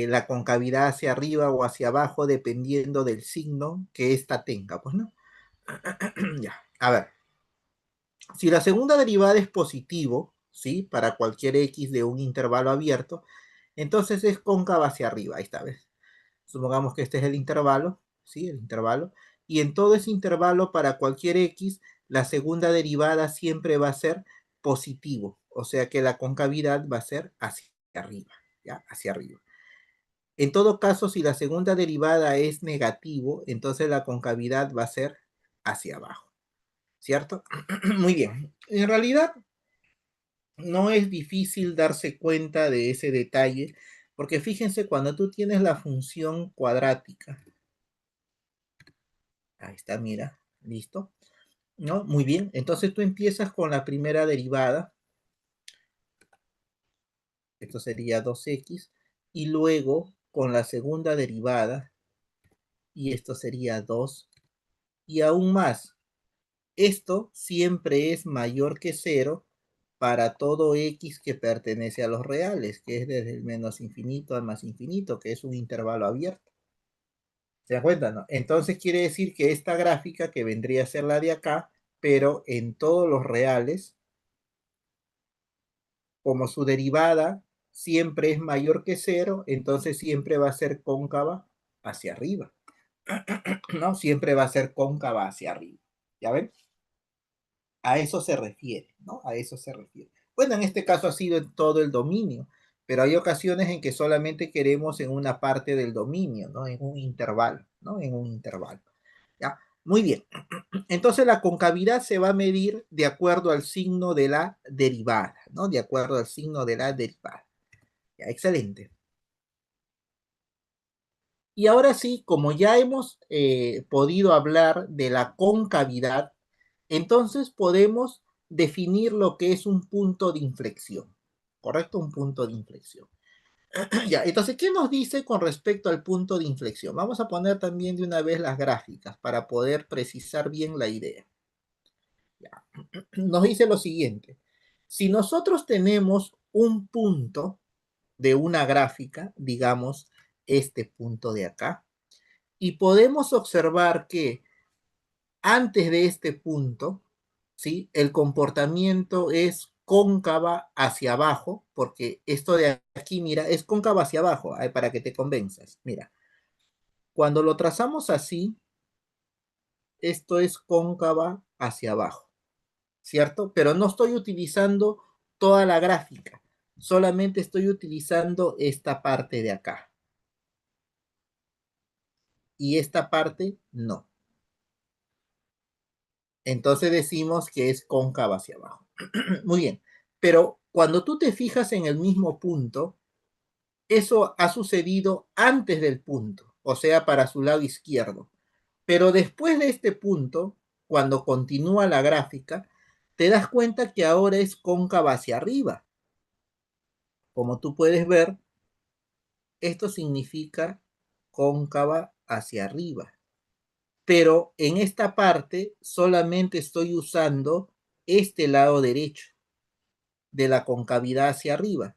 la concavidad hacia arriba o hacia abajo dependiendo del signo que ésta tenga, pues, ¿no? Ya, a ver. Si la segunda derivada es positivo, ¿sí? Para cualquier x de un intervalo abierto, entonces es cóncava hacia arriba, esta vez. Supongamos que este es el intervalo, ¿sí? El intervalo. Y en todo ese intervalo, para cualquier x, la segunda derivada siempre va a ser positivo. O sea que la concavidad va a ser hacia arriba, ¿ya? Hacia arriba. En todo caso, si la segunda derivada es negativo, entonces la concavidad va a ser hacia abajo, ¿cierto? Muy bien. En realidad, no es difícil darse cuenta de ese detalle, porque fíjense, cuando tú tienes la función cuadrática, ahí está, mira, listo, ¿no? Muy bien, entonces tú empiezas con la primera derivada, esto sería 2x, y luego con la segunda derivada, y esto sería 2, y aún más, esto siempre es mayor que 0 para todo x que pertenece a los reales, que es desde el menos infinito al más infinito, que es un intervalo abierto. ¿Se dan cuenta, no? Entonces quiere decir que esta gráfica, que vendría a ser la de acá, pero en todos los reales, como su derivada siempre es mayor que 0, entonces siempre va a ser cóncava hacia arriba, ¿no? Siempre va a ser cóncava hacia arriba. ¿Ya ven? A eso se refiere, ¿no? A eso se refiere. Bueno, en este caso ha sido en todo el dominio, pero hay ocasiones en que solamente queremos en una parte del dominio, ¿no? En un intervalo, ¿no? En un intervalo. ¿Ya? Muy bien. Entonces la concavidad se va a medir de acuerdo al signo de la derivada, ¿no? De acuerdo al signo de la derivada. Ya, excelente. Y ahora sí, como ya hemos podido hablar de la concavidad, entonces podemos definir lo que es un punto de inflexión, ¿correcto? Un punto de inflexión. Ya, entonces, ¿qué nos dice con respecto al punto de inflexión? Vamos a poner también de una vez las gráficas para poder precisar bien la idea. Ya. Nos dice lo siguiente. Si nosotros tenemos un punto de una gráfica, digamos, este punto de acá, y podemos observar que antes de este punto, ¿sí? El comportamiento es cóncava hacia abajo, porque esto de aquí, mira, es cóncava hacia abajo, para que te convenzas. Mira, cuando lo trazamos así, esto es cóncava hacia abajo, ¿cierto? Pero no estoy utilizando toda la gráfica, solamente estoy utilizando esta parte de acá. Y esta parte no. Entonces decimos que es cóncava hacia abajo. Muy bien, pero cuando tú te fijas en el mismo punto, eso ha sucedido antes del punto, o sea, para su lado izquierdo. Pero después de este punto, cuando continúa la gráfica, te das cuenta que ahora es cóncava hacia arriba. Como tú puedes ver, esto significa cóncava hacia arriba. Pero en esta parte solamente estoy usando este lado derecho de la concavidad hacia arriba.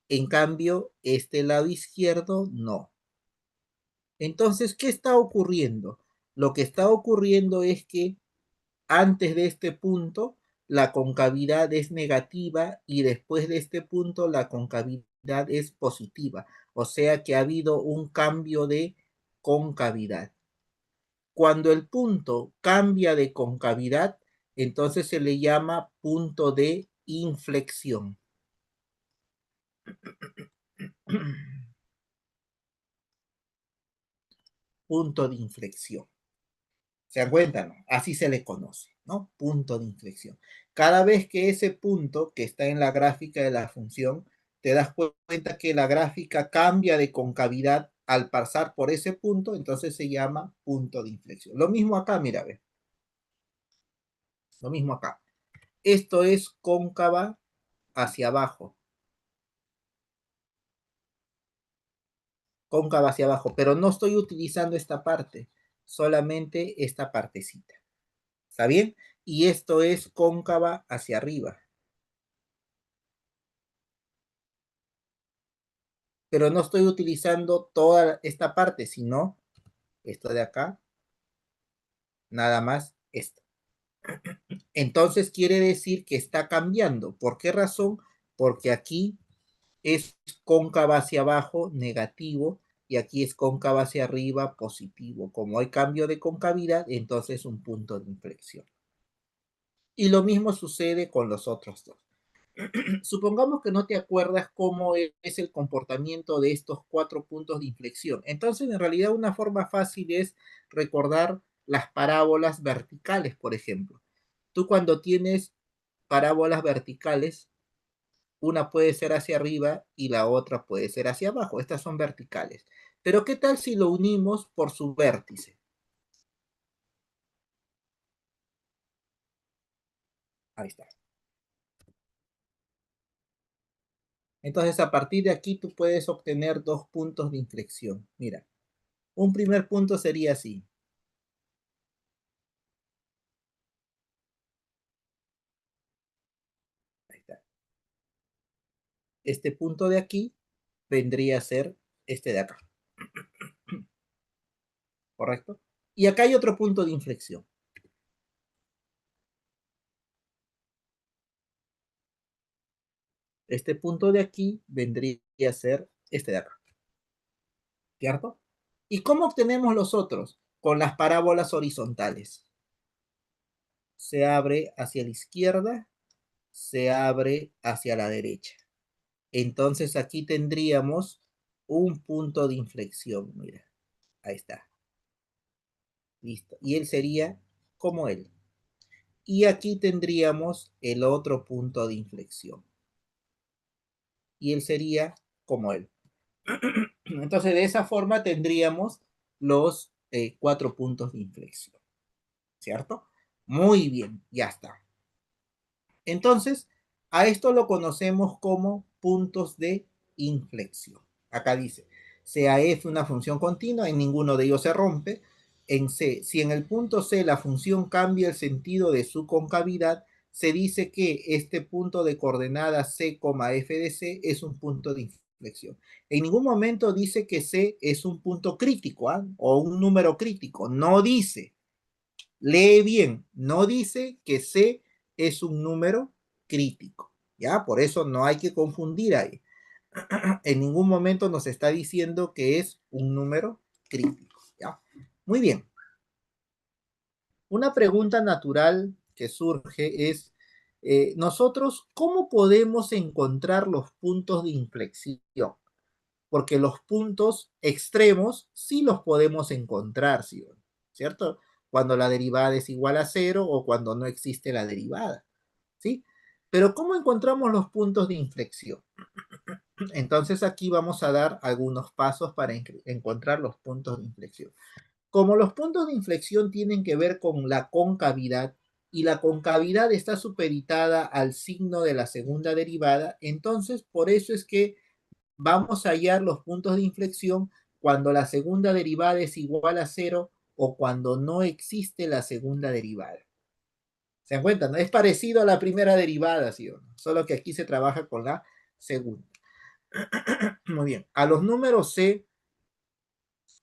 En cambio, este lado izquierdo no. Entonces, ¿qué está ocurriendo? Lo que está ocurriendo es que antes de este punto la concavidad es negativa y después de este punto la concavidad es positiva. O sea que ha habido un cambio de concavidad. Cuando el punto cambia de concavidad, entonces se le llama punto de inflexión. Punto de inflexión. ¿Se dan cuenta? ¿No? Así se le conoce, ¿no? Punto de inflexión. Cada vez que ese punto que está en la gráfica de la función, te das cuenta que la gráfica cambia de concavidad al pasar por ese punto, entonces se llama punto de inflexión. Lo mismo acá, mira, ve. Lo mismo acá. Esto es cóncava hacia abajo. Cóncava hacia abajo, pero no estoy utilizando esta parte, solamente esta partecita. ¿Está bien? Y esto es cóncava hacia arriba. pero no estoy utilizando toda esta parte, sino esto de acá, nada más esto. Entonces quiere decir que está cambiando. ¿Por qué razón? Porque aquí es cóncava hacia abajo, negativo, y aquí es cóncava hacia arriba, positivo. Como hay cambio de concavidad, entonces un punto de inflexión. Y lo mismo sucede con los otros dos. Supongamos que no te acuerdas cómo es el comportamiento de estos cuatro puntos de inflexión. Entonces, en realidad, una forma fácil es recordar las parábolas verticales, por ejemplo. Tú cuando tienes parábolas verticales, una puede ser hacia arriba y la otra puede ser hacia abajo. Estas son verticales. Pero ¿qué tal si lo unimos por su vértice? Ahí está. Entonces, a partir de aquí, tú puedes obtener dos puntos de inflexión. Mira, un primer punto sería así. Ahí está. Este punto de aquí vendría a ser este de acá, ¿correcto? Y acá hay otro punto de inflexión. Este punto de aquí vendría a ser este de acá, ¿cierto? ¿Y cómo obtenemos los otros? Con las parábolas horizontales. Se abre hacia la izquierda, se abre hacia la derecha. Entonces aquí tendríamos un punto de inflexión, mira, ahí está, listo. Y él sería como él. Y aquí tendríamos el otro punto de inflexión. Y él sería como él. Entonces, de esa forma tendríamos los cuatro puntos de inflexión, ¿cierto? Muy bien, ya está. Entonces, a esto lo conocemos como puntos de inflexión. Acá dice, sea f una función continua, en ninguno de ellos se rompe. En C, si en el punto C la función cambia el sentido de su concavidad, se dice que este punto de coordenada C, f de C es un punto de inflexión. En ningún momento dice que C es un punto crítico, ¿ah? O un número crítico. No dice. Lee bien, no dice que C es un número crítico, ¿ya? Por eso no hay que confundir ahí. En ningún momento nos está diciendo que es un número crítico, ¿ya? Muy bien. Una pregunta natural que surge es, nosotros, ¿cómo podemos encontrar los puntos de inflexión? Porque los puntos extremos sí los podemos encontrar, ¿sí? ¿Cierto? Cuando la derivada es igual a cero o cuando no existe la derivada, ¿sí? Pero ¿cómo encontramos los puntos de inflexión? Entonces aquí vamos a dar algunos pasos para encontrar los puntos de inflexión. Como los puntos de inflexión tienen que ver con la concavidad y la concavidad está supeditada al signo de la segunda derivada, entonces por eso es que vamos a hallar los puntos de inflexión cuando la segunda derivada es igual a cero o cuando no existe la segunda derivada. ¿Se dan cuenta? ¿No? Es parecido a la primera derivada, ¿sí o no? Solo que aquí se trabaja con la segunda. Muy bien. A los números C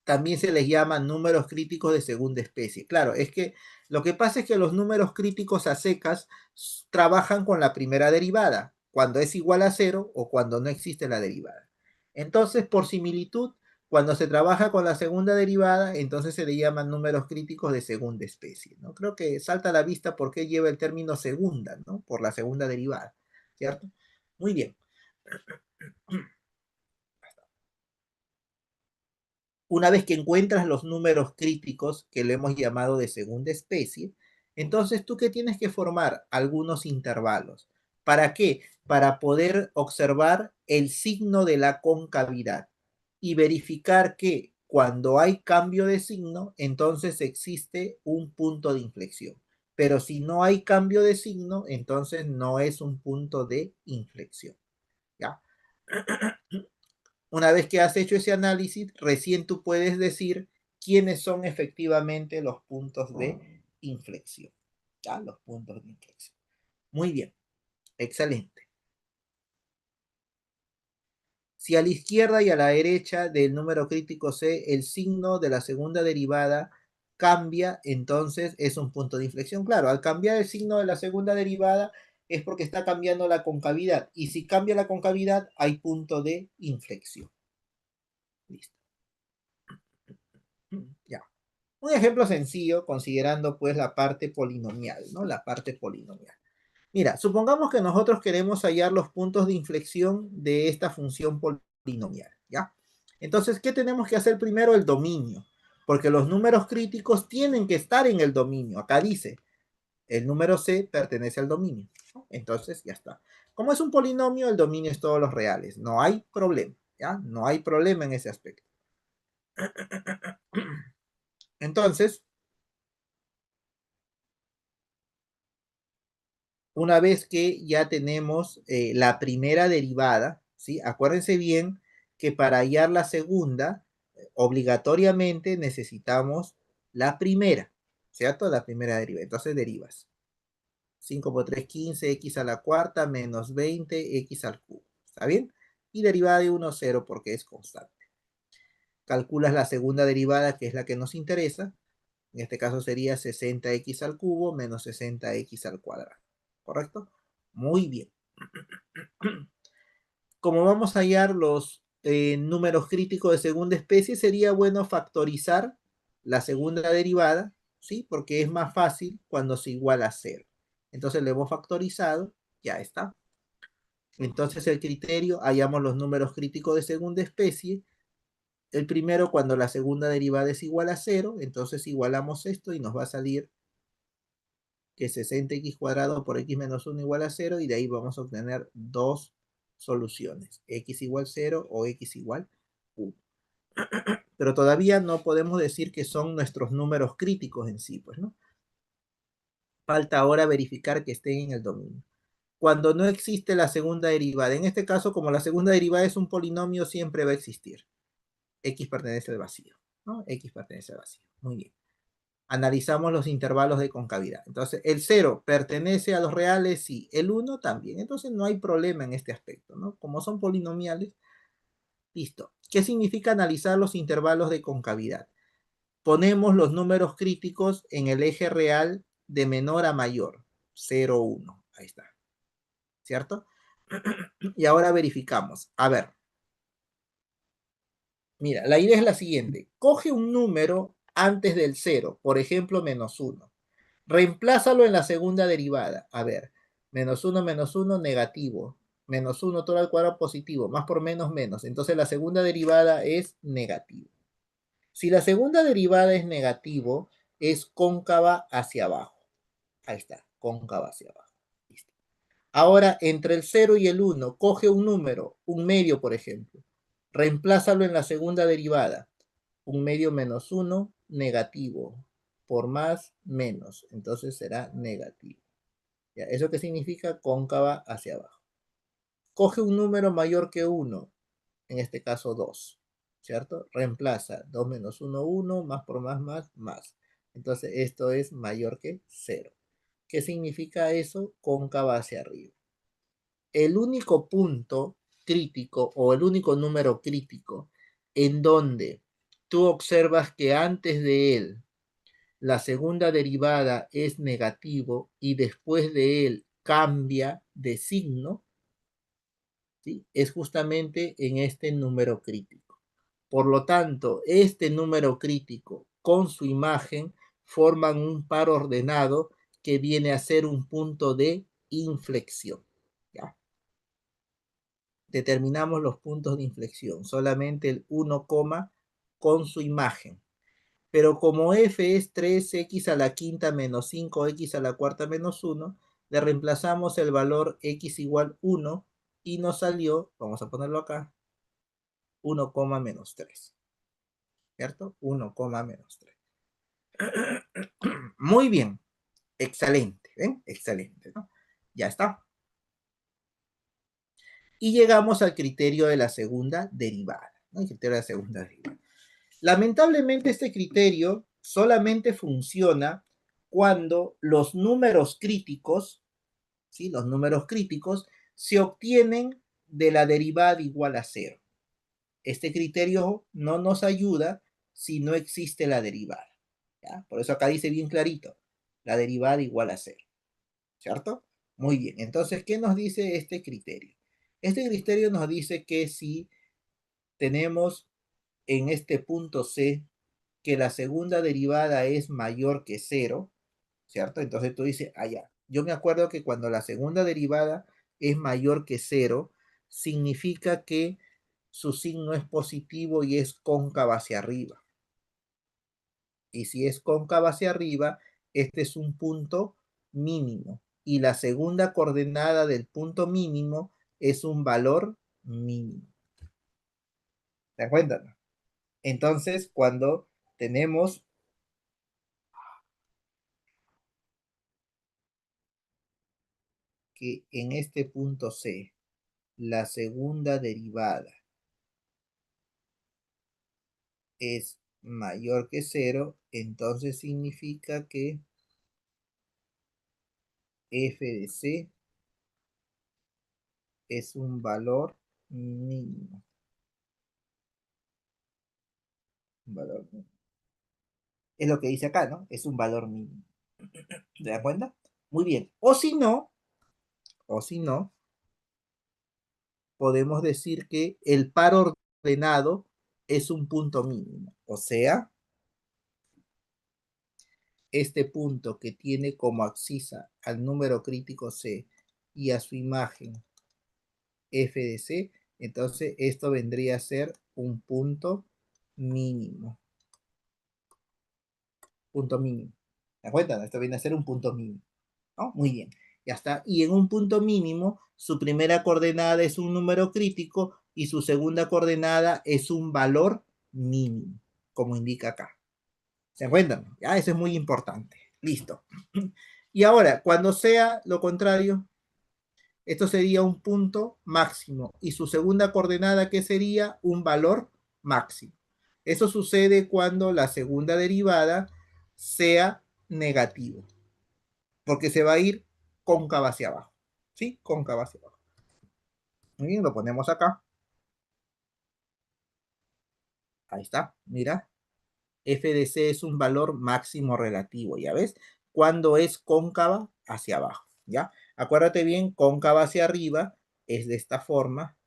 también se les llama números críticos de segunda especie. Claro, es que lo que pasa es que los números críticos a secas trabajan con la primera derivada, cuando es igual a cero o cuando no existe la derivada. Entonces, por similitud, cuando se trabaja con la segunda derivada, entonces se le llaman números críticos de segunda especie, ¿no? Creo que salta a la vista por qué lleva el término segunda, ¿no? Por la segunda derivada, ¿cierto? Muy bien. Una vez que encuentras los números críticos, que lo hemos llamado de segunda especie, entonces tú qué tienes que formar algunos intervalos. ¿Para qué? Para poder observar el signo de la concavidad y verificar que cuando hay cambio de signo, entonces existe un punto de inflexión. Pero si no hay cambio de signo, entonces no es un punto de inflexión. ¿Ya? Una vez que has hecho ese análisis, recién tú puedes decir quiénes son efectivamente los puntos de inflexión. ¿Ya? Los puntos de inflexión. Muy bien, excelente. Si a la izquierda y a la derecha del número crítico C el signo de la segunda derivada cambia, entonces es un punto de inflexión. Claro, al cambiar el signo de la segunda derivada es porque está cambiando la concavidad. Y si cambia la concavidad, hay punto de inflexión. Listo. Ya. Un ejemplo sencillo, considerando pues la parte polinomial, ¿no? La parte polinomial. Mira, supongamos que nosotros queremos hallar los puntos de inflexión de esta función polinomial, ¿ya? Entonces, ¿qué tenemos que hacer primero? El dominio, porque los números críticos tienen que estar en el dominio. Acá dice, el número C pertenece al dominio, ¿no? Entonces, ya está. Como es un polinomio, el dominio es todos los reales. No hay problema, ¿ya? No hay problema en ese aspecto. Entonces, una vez que ya tenemos la primera derivada, ¿sí? Acuérdense bien que para hallar la segunda, obligatoriamente necesitamos la primera, ¿cierto? La primera derivada. Entonces derivas. 5 por 3, 15, x a la cuarta, menos 20, x al cubo. ¿Está bien? Y derivada de 1, 0, porque es constante. Calculas la segunda derivada, que es la que nos interesa. En este caso sería 60x al cubo menos 60x al cuadrado. ¿Correcto? Muy bien. Como vamos a hallar los números críticos de segunda especie, sería bueno factorizar la segunda derivada, ¿sí? Porque es más fácil cuando se iguala a cero. Entonces le hemos factorizado, ya está. Entonces el criterio, hallamos los números críticos de segunda especie. El primero, cuando la segunda derivada es igual a cero, entonces igualamos esto y nos va a salir que 60x cuadrado por x menos 1 igual a 0, y de ahí vamos a obtener dos soluciones, x igual 0 o x igual 1. Pero todavía no podemos decir que son nuestros números críticos en sí, pues, ¿no? Falta ahora verificar que estén en el dominio. Cuando no existe la segunda derivada, en este caso, como la segunda derivada es un polinomio, siempre va a existir. X pertenece al vacío, ¿no? X pertenece al vacío. Muy bien. Analizamos los intervalos de concavidad. Entonces, el 0 pertenece a los reales y el 1 también. Entonces, no hay problema en este aspecto, ¿no? Como son polinomiales, listo. ¿Qué significa analizar los intervalos de concavidad? Ponemos los números críticos en el eje real de menor a mayor. 0, 1. Ahí está. ¿Cierto? Y ahora verificamos. A ver. Mira, la idea es la siguiente. Coge un número antes del 0, por ejemplo, menos 1. Reemplázalo en la segunda derivada. A ver, menos uno, negativo. Menos uno todo al cuadrado positivo. Más por menos, menos. Entonces la segunda derivada es negativo. Si la segunda derivada es negativo, es cóncava hacia abajo. Ahí está, cóncava hacia abajo. Listo. Ahora, entre el 0 y el 1, coge un número, un medio, por ejemplo. Reemplázalo en la segunda derivada. Un medio menos 1, negativo. Por más, menos. Entonces será negativo. ¿Ya? ¿Eso qué significa? Cóncava hacia abajo. Coge un número mayor que 1, en este caso 2, ¿cierto? Reemplaza 2 menos 1, 1, más por más, más, más. Entonces esto es mayor que 0. ¿Qué significa eso? Cóncava hacia arriba. El único punto crítico o el único número crítico en donde tú observas que antes de él la segunda derivada es negativo y después de él cambia de signo, ¿sí? Es justamente en este número crítico. Por lo tanto, este número crítico con su imagen forman un par ordenado que viene a ser un punto de inflexión. ¿Ya? Determinamos los puntos de inflexión, solamente el 1, con su imagen. Pero como f es 3x a la quinta menos 5x a la cuarta menos 1, le reemplazamos el valor x igual 1 y nos salió, vamos a ponerlo acá, 1, menos 3. ¿Cierto? 1, menos 3. Muy bien, excelente, ¿ven? Excelente, ¿no? Ya está. Y llegamos al criterio de la segunda derivada, ¿no? El criterio de la segunda derivada. Lamentablemente este criterio solamente funciona cuando los números críticos, ¿sí? Los números críticos se obtienen de la derivada igual a cero. este criterio no nos ayuda si no existe la derivada. ¿Ya? Por eso acá dice bien clarito, la derivada igual a cero, ¿cierto? Muy bien, entonces, ¿qué nos dice este criterio? Este criterio nos dice que si tenemos en este punto C que la segunda derivada es mayor que cero, ¿cierto? Entonces tú dices, ah, ya, yo me acuerdo que cuando la segunda derivada es mayor que cero, significa que su signo es positivo y es cóncavo hacia arriba. Y si es cóncavo hacia arriba, este es un punto mínimo. Y la segunda coordenada del punto mínimo es un valor mínimo. ¿Te das cuenta? Entonces, cuando tenemos que en este punto C, la segunda derivada es mayor que cero, entonces significa que f de C es un valor mínimo. Un valor mínimo. Es lo que dice acá, ¿no? Es un valor mínimo. ¿Te das cuenta? Muy bien. O si no, podemos decir que el par ordenado es un punto mínimo. O sea, este punto que tiene como abscisa al número crítico C y a su imagen f de C, entonces esto vendría a ser un punto mínimo. Punto mínimo. ¿Te das cuenta? Esto viene a ser un punto mínimo. ¿No? Muy bien. Ya está. Y en un punto mínimo, su primera coordenada es un número crítico y su segunda coordenada es un valor mínimo, como indica acá. ¿Se encuentran? Ya, eso es muy importante. Listo. Y ahora, cuando sea lo contrario, esto sería un punto máximo y su segunda coordenada que sería un valor máximo. Eso sucede cuando la segunda derivada sea negativo, porque se va a ir cóncava hacia abajo. ¿Sí? Cóncava hacia abajo. Muy bien, lo ponemos acá. Ahí está, mira. F de C es un valor máximo relativo, ¿ya ves? Cuando es cóncava hacia abajo, ¿ya? Acuérdate bien, cóncava hacia arriba es de esta forma,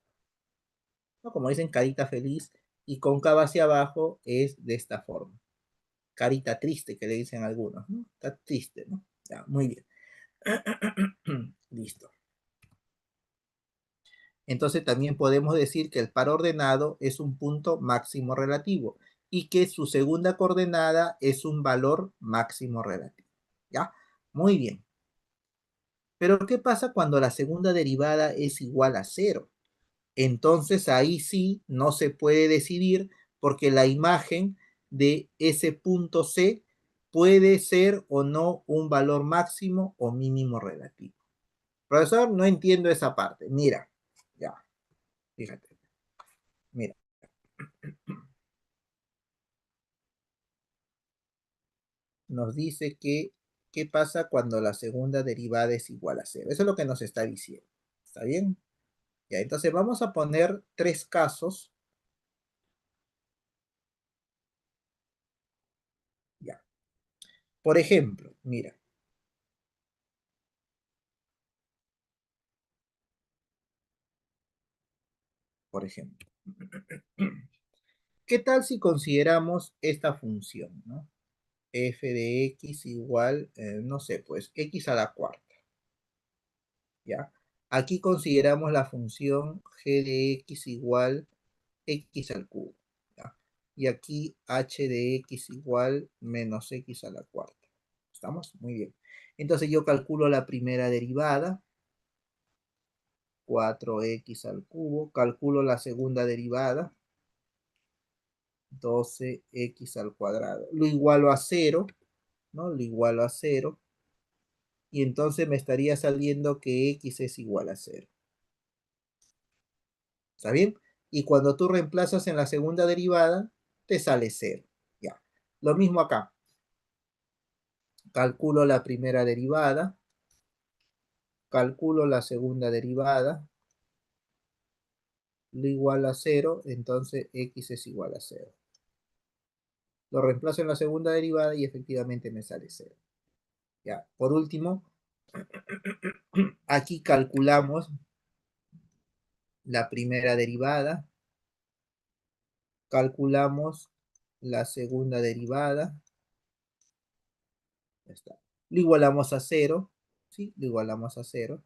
¿no? Como dicen, carita feliz, y cóncava hacia abajo es de esta forma. Carita triste, que le dicen algunos, ¿no? Está triste, ¿no? Ya, muy bien. Listo. Entonces también podemos decir que el par ordenado es un punto máximo relativo y que su segunda coordenada es un valor máximo relativo. ¿Ya? Muy bien. Pero ¿qué pasa cuando la segunda derivada es igual a cero? Entonces ahí sí no se puede decidir porque la imagen de ese punto C puede ser o no un valor máximo o mínimo relativo. Profesor, no entiendo esa parte. Mira, ya, fíjate. Mira, nos dice que qué pasa cuando la segunda derivada es igual a cero. Eso es lo que nos está diciendo. ¿Está bien? Ya, entonces vamos a poner tres casos. Ya. Por ejemplo, mira, por ejemplo. ¿Qué tal si consideramos esta función, ¿no? F de x igual, no sé, pues x a la cuarta, ¿ya? Aquí consideramos la función g de x igual x al cubo, ¿ya? Y aquí h de x igual menos x a la cuarta. ¿Estamos? Muy bien. Entonces yo calculo la primera derivada, 4x al cubo. Calculo la segunda derivada, 12x al cuadrado. Lo igualo a cero, ¿no? Lo igualo a cero. Y entonces me estaría saliendo que x es igual a cero. ¿Está bien? Y cuando tú reemplazas en la segunda derivada, te sale cero. Ya. Lo mismo acá. Calculo la primera derivada, calculo la segunda derivada, lo igual a cero, entonces x es igual a cero. Lo reemplazo en la segunda derivada y efectivamente me sale cero. Ya, por último, aquí calculamos la primera derivada, calculamos la segunda derivada, ya está. Lo igualamos a cero, ¿sí? Lo igualamos a cero,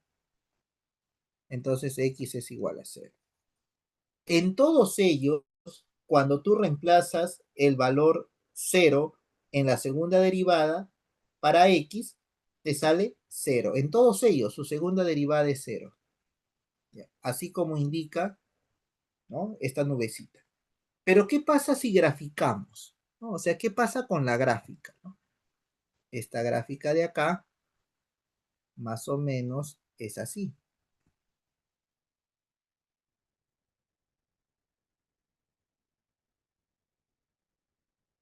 entonces x es igual a cero. En todos ellos, cuando tú reemplazas el valor cero en la segunda derivada, para x te sale cero. En todos ellos, su segunda derivada es cero. Así como indica, ¿no?, esta nubecita. Pero ¿qué pasa si graficamos? ¿No? O sea, ¿qué pasa con la gráfica? ¿No? Esta gráfica de acá, más o menos, es así.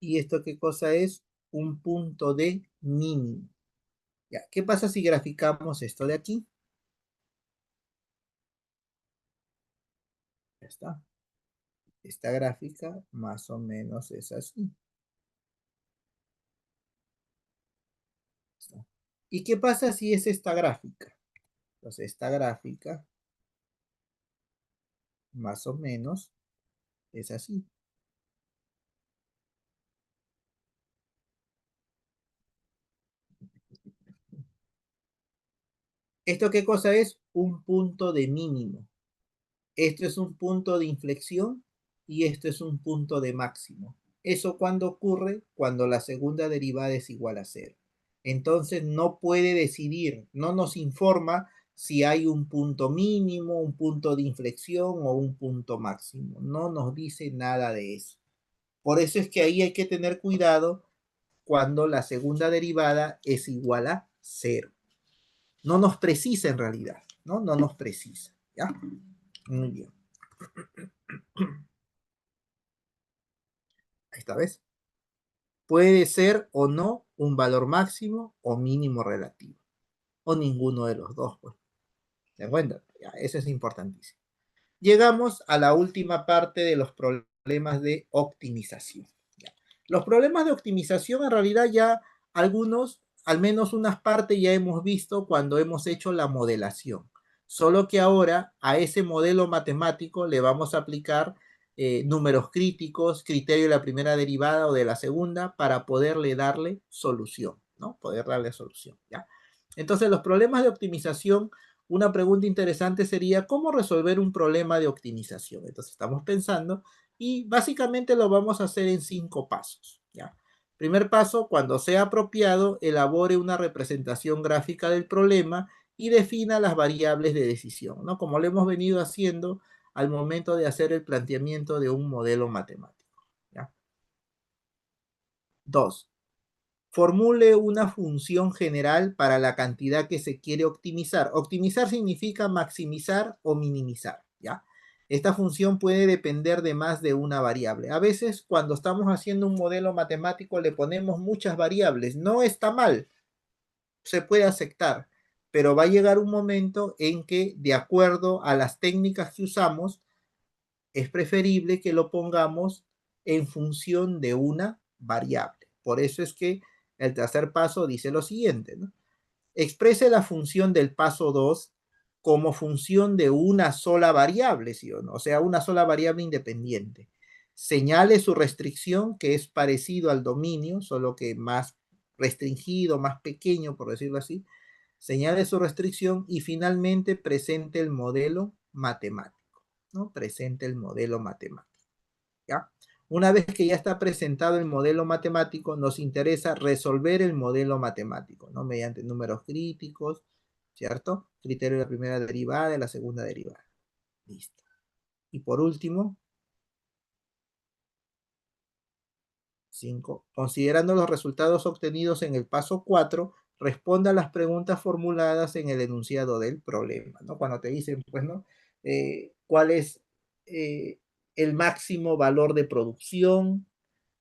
¿Y esto qué cosa es? Un punto de mínimo. ¿Ya? ¿Qué pasa si graficamos esto de aquí? Ya está. Esta gráfica más o menos es así. ¿Está? ¿Y qué pasa si es esta gráfica? Entonces, esta gráfica más o menos es así. ¿Esto qué cosa es? Un punto de mínimo. Esto es un punto de inflexión y esto es un punto de máximo. ¿Eso cuándo ocurre? Cuando la segunda derivada es igual a cero. Entonces no puede decidir, no nos informa si hay un punto mínimo, un punto de inflexión o un punto máximo. No nos dice nada de eso. Por eso es que ahí hay que tener cuidado cuando la segunda derivada es igual a cero. No nos precisa en realidad, ¿no? No nos precisa, ¿ya? Muy bien. Esta vez puede ser o no un valor máximo o mínimo relativo, o ninguno de los dos, pues. ¿Se cuenta? Ya, eso es importantísimo. Llegamos a la última parte de los problemas de optimización. Ya. Los problemas de optimización en realidad ya algunos, al menos unas partes ya hemos visto cuando hemos hecho la modelación. Solo que ahora a ese modelo matemático le vamos a aplicar números críticos, criterio de la primera derivada o de la segunda para poderle darle solución, ¿no? Poder darle solución, ¿ya? Entonces los problemas de optimización, una pregunta interesante sería, ¿cómo resolver un problema de optimización? Entonces estamos pensando y básicamente lo vamos a hacer en 5 pasos, ¿ya? Primer paso, cuando sea apropiado, elabore una representación gráfica del problema y defina las variables de decisión, ¿no? Como lo hemos venido haciendo al momento de hacer el planteamiento de un modelo matemático, ¿ya? 2. Formule una función general para la cantidad que se quiere optimizar. Optimizar significa maximizar o minimizar, ¿ya? Esta función puede depender de más de una variable. A veces, cuando estamos haciendo un modelo matemático, le ponemos muchas variables. No está mal, se puede aceptar, pero va a llegar un momento en que, de acuerdo a las técnicas que usamos, es preferible que lo pongamos en función de una variable. Por eso es que el tercer paso dice lo siguiente, ¿no? Exprese la función del paso 2 como función de una sola variable, ¿sí o no? O sea, una sola variable independiente. Señale su restricción, que es parecido al dominio, solo que más restringido, más pequeño, por decirlo así. Señale su restricción y finalmente presente el modelo matemático, ¿no? Presente el modelo matemático, ¿ya? Una vez que ya está presentado el modelo matemático, nos interesa resolver el modelo matemático, ¿no? Mediante números críticos, ¿cierto? Criterio de la primera derivada, de la segunda derivada. Listo. Y por último, 5. Considerando los resultados obtenidos en el paso 4, responda a las preguntas formuladas en el enunciado del problema, ¿no? Cuando te dicen, pues, ¿no? ¿Cuál es eh, el máximo valor de producción?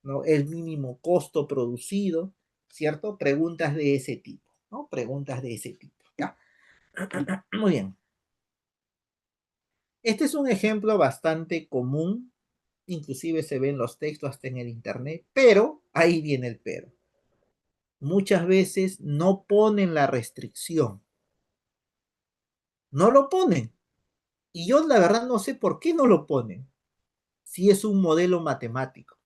¿No? El mínimo costo producido, ¿cierto? Preguntas de ese tipo, ¿no? Preguntas de ese tipo, ¿ya? Muy bien. Este es un ejemplo bastante común, inclusive se ve en los textos hasta en el internet, pero ahí viene el pero. Muchas veces no ponen la restricción, no lo ponen. Y yo la verdad no sé por qué no lo ponen, si es un modelo matemático.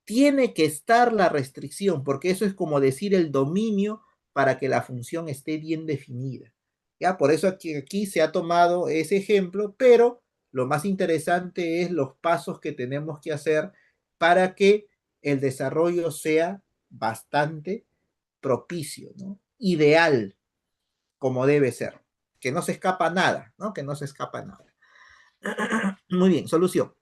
Tiene que estar la restricción, porque eso es como decir el dominio para que la función esté bien definida. Ya, por eso aquí se ha tomado ese ejemplo, pero lo más interesante es los pasos que tenemos que hacer para que el desarrollo sea bastante propicio, ¿no? Ideal, como debe ser. Que no se escapa nada, ¿no? Que no se escapa nada. Muy bien, solución.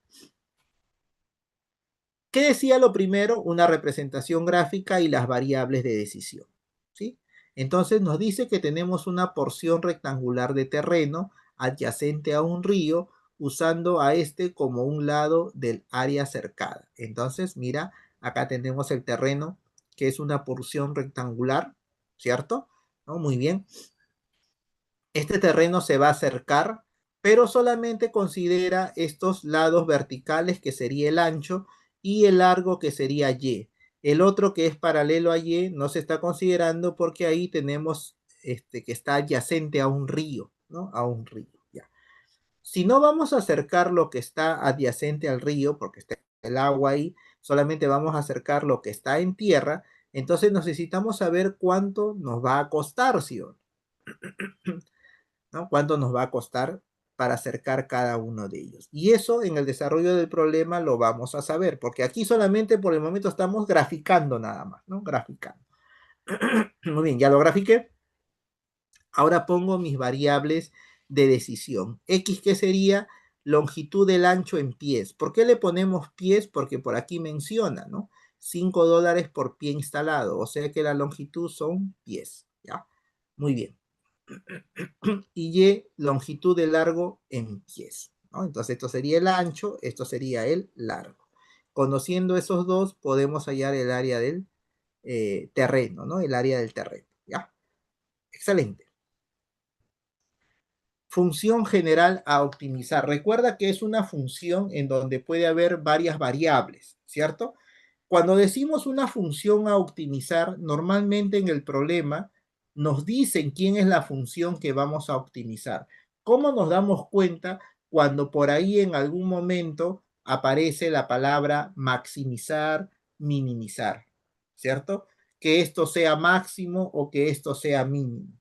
¿Qué decía lo primero? Una representación gráfica y las variables de decisión. ¿Sí? Entonces nos dice que tenemos una porción rectangular de terreno adyacente a un río, usando a este como un lado del área cercada. Entonces, mira, acá tenemos el terreno, que es una porción rectangular, ¿cierto? ¿No? Muy bien. Este terreno se va a acercar, pero solamente considera estos lados verticales, que sería el ancho, y el largo, que sería y. El otro, que es paralelo a y, no se está considerando porque ahí tenemos que está adyacente a un río, ¿no? A un río, ya. Si no vamos a acercar lo que está adyacente al río, porque está el agua ahí, solamente vamos a acercar lo que está en tierra, entonces necesitamos saber cuánto nos va a costar, ¿sí? ¿No? ¿Cuánto nos va a costar para acercar cada uno de ellos? Y eso en el desarrollo del problema lo vamos a saber, porque aquí solamente por el momento estamos graficando nada más, ¿no? Graficando. Muy bien, ya lo grafiqué. Ahora pongo mis variables de decisión. X, ¿qué sería? Longitud del ancho en pies. ¿Por qué le ponemos pies? Porque por aquí menciona, ¿no? $5 por pie instalado, o sea que la longitud son pies, ¿ya? Muy bien. Y Y, longitud de largo en pies, ¿no? Entonces esto sería el ancho, esto sería el largo. Conociendo esos dos, podemos hallar el área del terreno, ¿no? El área del terreno, ¿ya? Excelente. Función general a optimizar. Recuerda que es una función en donde puede haber varias variables, ¿cierto? Cuando decimos una función a optimizar, normalmente en el problema nos dicen quién es la función que vamos a optimizar. ¿Cómo nos damos cuenta cuando por ahí en algún momento aparece la palabra maximizar, minimizar? ¿Cierto? Que esto sea máximo o que esto sea mínimo.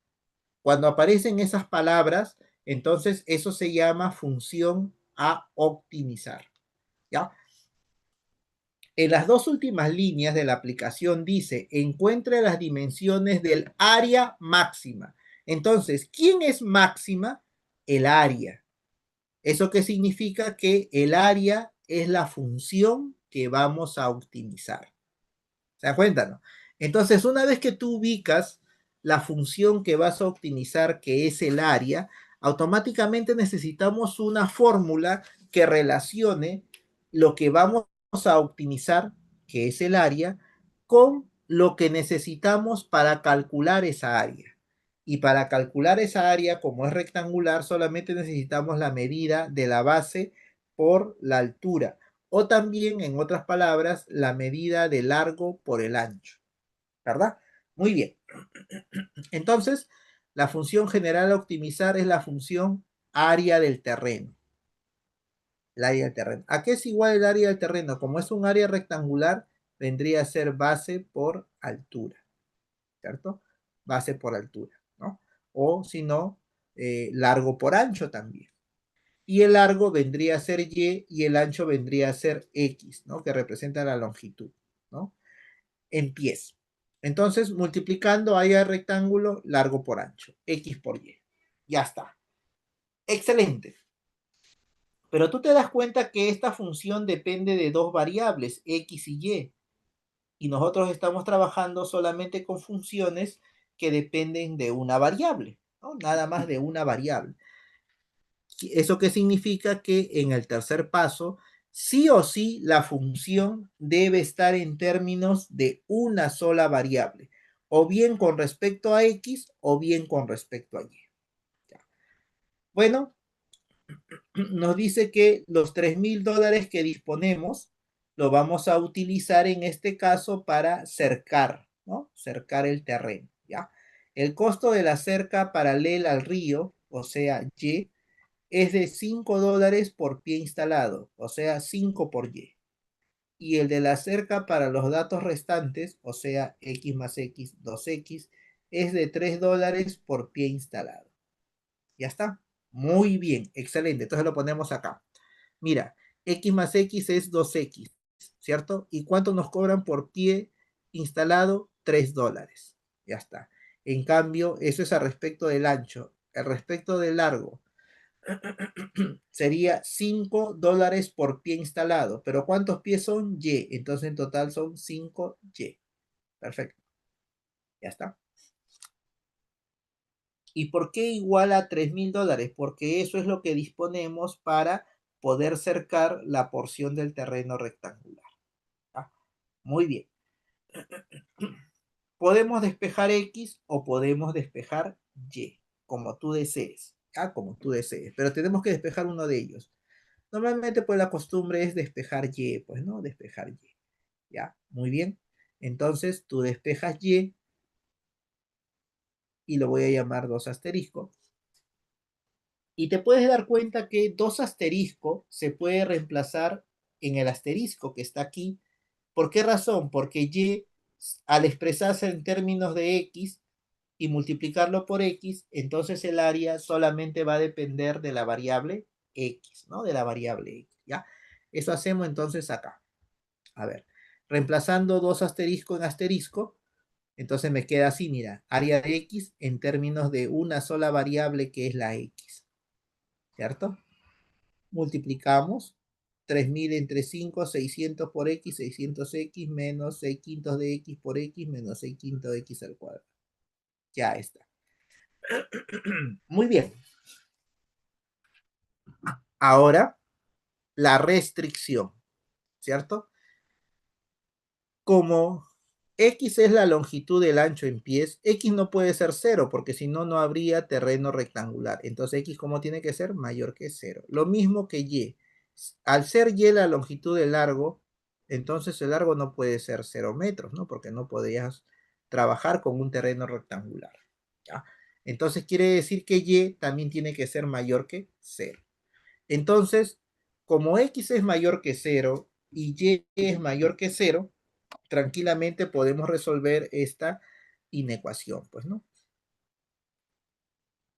Cuando aparecen esas palabras, entonces eso se llama función a optimizar, ¿ya? En las dos últimas líneas de la aplicación dice, encuentre las dimensiones del área máxima. Entonces, ¿quién es máxima? El área. ¿Eso qué significa? Que el área es la función que vamos a optimizar. ¿Se dan cuenta, no? Entonces, una vez que tú ubicas la función que vas a optimizar, que es el área, automáticamente necesitamos una fórmula que relacione lo que vamos a optimizar, que es el área, con lo que necesitamos para calcular esa área. Y para calcular esa área, como es rectangular, solamente necesitamos la medida de la base por la altura, o también, en otras palabras, la medida de largo por el ancho, ¿verdad? Muy bien. Entonces, la función general a optimizar es la función área del terreno. El área del terreno. ¿A qué es igual el área del terreno? Como es un área rectangular, vendría a ser base por altura, ¿cierto? Base por altura, ¿no? O si no, largo por ancho también. Y el largo vendría a ser y el ancho vendría a ser X, ¿no? Que representa la longitud, ¿no? En pies. Entonces, multiplicando área de rectángulo, largo por ancho, X por Y. Ya está. Excelente. Pero tú te das cuenta que esta función depende de dos variables, X y Y. Y nosotros estamos trabajando solamente con funciones que dependen de una variable, ¿no? Nada más de una variable. ¿Eso qué significa? Que en el tercer paso, sí o sí, la función debe estar en términos de una sola variable, o bien con respecto a X o bien con respecto a Y. Bueno, nos dice que los $3.000 que disponemos lo vamos a utilizar en este caso para cercar, ¿no? Cercar el terreno, ¿ya? El costo de la cerca paralela al río, o sea, Y, es de $5 por pie instalado, o sea, 5 por Y. Y el de la cerca para los datos restantes, o sea, X más X, 2X, es de $3 por pie instalado. Ya está. Muy bien, excelente. Entonces lo ponemos acá. Mira, X más X es 2X, ¿cierto? ¿Y cuánto nos cobran por pie instalado? $3. Ya está. En cambio, eso es al respecto del ancho. Al respecto del largo, sería $5 por pie instalado. Pero ¿cuántos pies son? Y. Entonces en total son 5Y. Perfecto. Ya está. ¿Y por qué igual a $3.000? Porque eso es lo que disponemos para poder cercar la porción del terreno rectangular. ¿Ah? Muy bien. Podemos despejar X o podemos despejar Y, como tú desees. ¿Ah? Como tú desees. Pero tenemos que despejar uno de ellos. Normalmente, pues la costumbre es despejar Y, pues, ¿no? Despejar Y. ¿Ya? Muy bien. Entonces, tú despejas y lo voy a llamar 2 asterisco. Y te puedes dar cuenta que 2 asterisco se puede reemplazar en el asterisco que está aquí. ¿Por qué razón? Porque Y, al expresarse en términos de X y multiplicarlo por X, entonces el área solamente va a depender de la variable X, ¿no? De la variable X, ¿ya? Eso hacemos entonces acá. A ver, reemplazando 2 asterisco en asterisco, entonces me queda así, mira, área de X en términos de una sola variable que es la X, ¿cierto? Multiplicamos 3.000 entre 5, 600 por X, 600X menos 6 quintos de X por X menos 6 quintos de X al cuadrado. Ya está. Muy bien. Ahora, la restricción, ¿cierto? Como X es la longitud del ancho en pies, X no puede ser 0 porque si no, no habría terreno rectangular. Entonces, X, ¿cómo tiene que ser? Mayor que 0. Lo mismo que Y. Al ser Y la longitud del largo, entonces el largo no puede ser 0 metros, ¿no? Porque no podrías trabajar con un terreno rectangular. ¿Ya? Entonces, quiere decir que Y también tiene que ser mayor que 0. Entonces, como X es mayor que 0 y Y es mayor que 0, tranquilamente podemos resolver esta inecuación, pues, ¿no?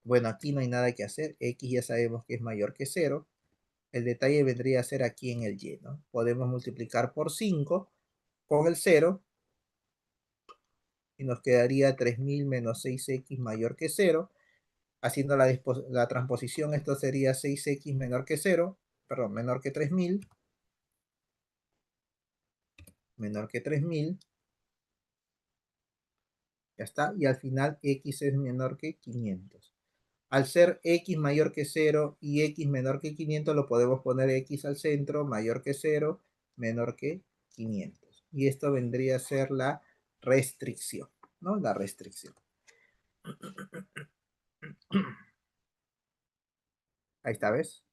Bueno, aquí no hay nada que hacer. X ya sabemos que es mayor que 0. El detalle vendría a ser aquí en el Y, ¿no? Podemos multiplicar por 5 con el 0 y nos quedaría 3.000 menos 6X mayor que 0. Haciendo la transposición, esto sería 6X menor que 0, perdón, menor que 3.000, menor que 3.000. Ya está. Y al final X es menor que 500. Al ser X mayor que 0 y X menor que 500, lo podemos poner X al centro, mayor que 0, menor que 500. Y esto vendría a ser la restricción, ¿no? La restricción. Ahí está, ¿ves?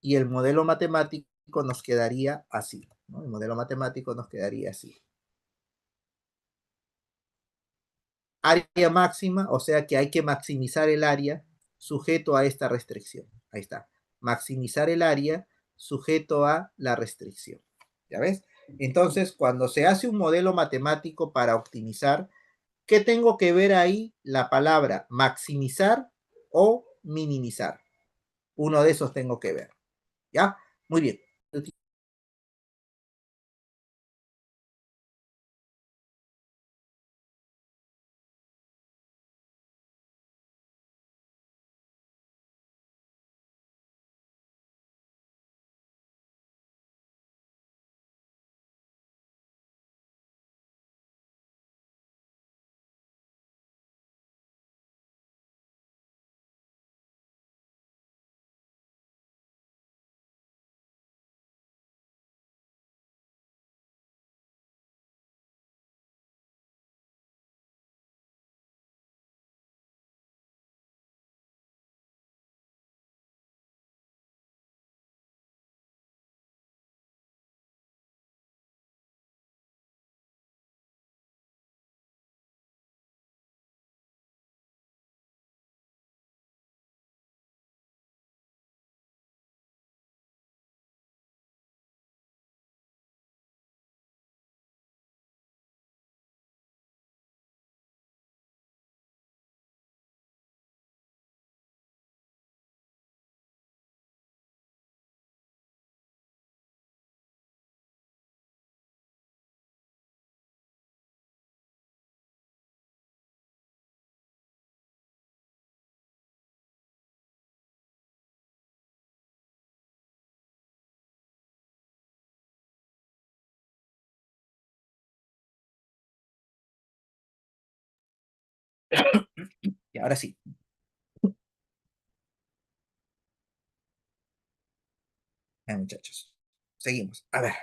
Y el modelo matemático nos quedaría así, ¿no? El modelo matemático nos quedaría así. Área máxima, o sea que hay que maximizar el área sujeto a esta restricción. Ahí está. Maximizar el área sujeto a la restricción. ¿Ya ves? Entonces, cuando se hace un modelo matemático para optimizar, ¿qué tengo que ver ahí? La palabra maximizar o minimizar. Uno de esos tengo que ver. ¿Ya? Muy bien. Y ahora sí. Muchachos, seguimos. A ver.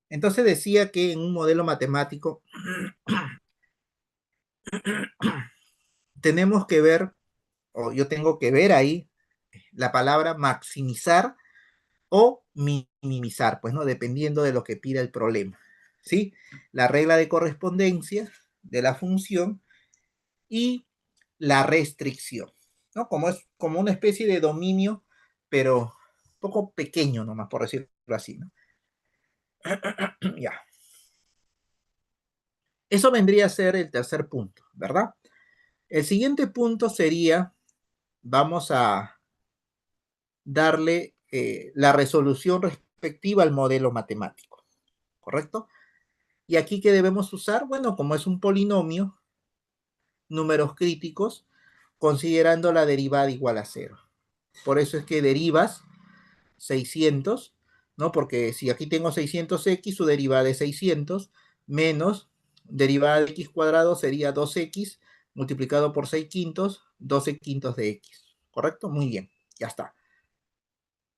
Entonces decía que en un modelo matemático tenemos que ver, o yo tengo que ver ahí la palabra maximizar o minimizar, pues no, dependiendo de lo que pida el problema. ¿Sí? La regla de correspondencia de la función y la restricción, ¿no? Como es como una especie de dominio, pero un poco pequeño nomás, por decirlo así, ¿no? Ya. Eso vendría a ser el tercer punto, ¿verdad? El siguiente punto sería, vamos a darle la resolución respectiva al modelo matemático, ¿correcto? Y aquí, ¿qué debemos usar? Bueno, como es un polinomio, números críticos, considerando la derivada igual a cero. Por eso es que derivas 600, ¿no? Porque si aquí tengo 600x, su derivada es 600, menos derivada de x cuadrado sería 2x multiplicado por 6 quintos, 12 quintos de x. ¿Correcto? Muy bien, ya está.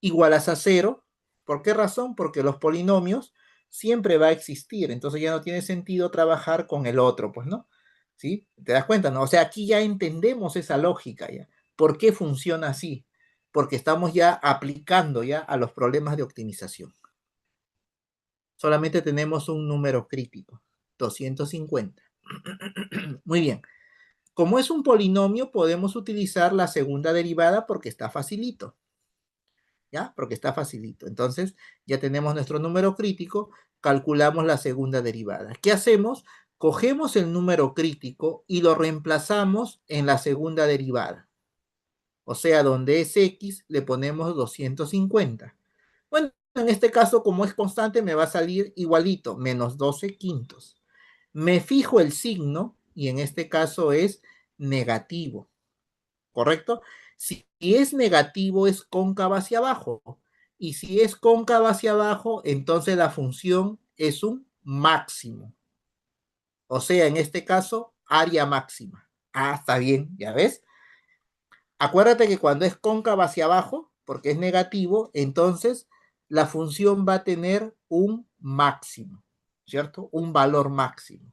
Igualas a cero. ¿Por qué razón? Porque los polinomios siempre va a existir, entonces ya no tiene sentido trabajar con el otro, pues, ¿no? ¿Sí? ¿Te das cuenta, no? O sea, aquí ya entendemos esa lógica, ¿ya? ¿Por qué funciona así? Porque estamos ya aplicando ya a los problemas de optimización. Solamente tenemos un número crítico, 250. Muy bien. Como es un polinomio, podemos utilizar la segunda derivada porque está facilito. ¿Ya? Porque está facilito. Entonces, ya tenemos nuestro número crítico, calculamos la segunda derivada. ¿Qué hacemos? Cogemos el número crítico y lo reemplazamos en la segunda derivada. O sea, donde es x, le ponemos 250. Bueno, en este caso, como es constante, me va a salir igualito, menos 12 quintos. Me fijo el signo y en este caso es negativo. ¿Correcto? Si es negativo, es cóncava hacia abajo. Y si es cóncava hacia abajo, entonces la función es un máximo. O sea, en este caso, área máxima. Ah, está bien, ya ves. Acuérdate que cuando es cóncava hacia abajo, porque es negativo, entonces la función va a tener un máximo, ¿cierto? Un valor máximo.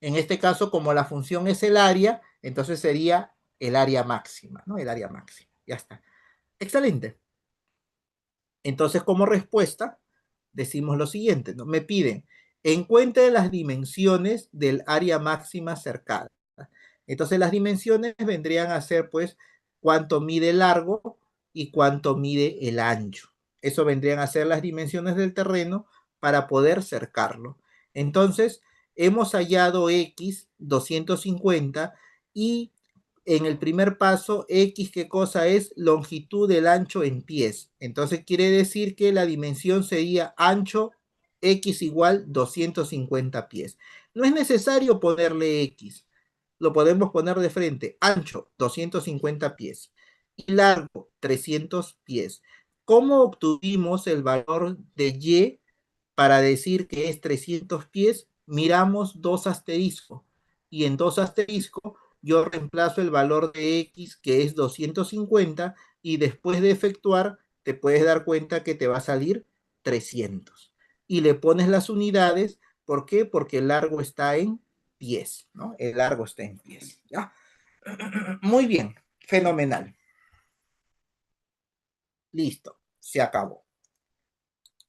En este caso, como la función es el área, entonces sería el área máxima, ¿no? El área máxima. Ya está. Excelente. Entonces, como respuesta, decimos lo siguiente, ¿no? Me piden, encuentre las dimensiones del área máxima cercana. Entonces, las dimensiones vendrían a ser, pues, cuánto mide el largo y cuánto mide el ancho. Eso vendrían a ser las dimensiones del terreno para poder cercarlo. Entonces, hemos hallado X 250 y en el primer paso, X, ¿qué cosa es? Longitud del ancho en pies. Entonces quiere decir que la dimensión sería ancho X igual 250 pies. No es necesario ponerle X. Lo podemos poner de frente. Ancho 250 pies y largo 300 pies. ¿Cómo obtuvimos el valor de Y para decir que es 300 pies? Miramos dos asteriscos y en dos asteriscos yo reemplazo el valor de X, que es 250, y después de efectuar, te puedes dar cuenta que te va a salir 300. Y le pones las unidades, ¿por qué? Porque el largo está en pies, ¿no? El largo está en pies, ¿ya? Muy bien, fenomenal. Listo, se acabó.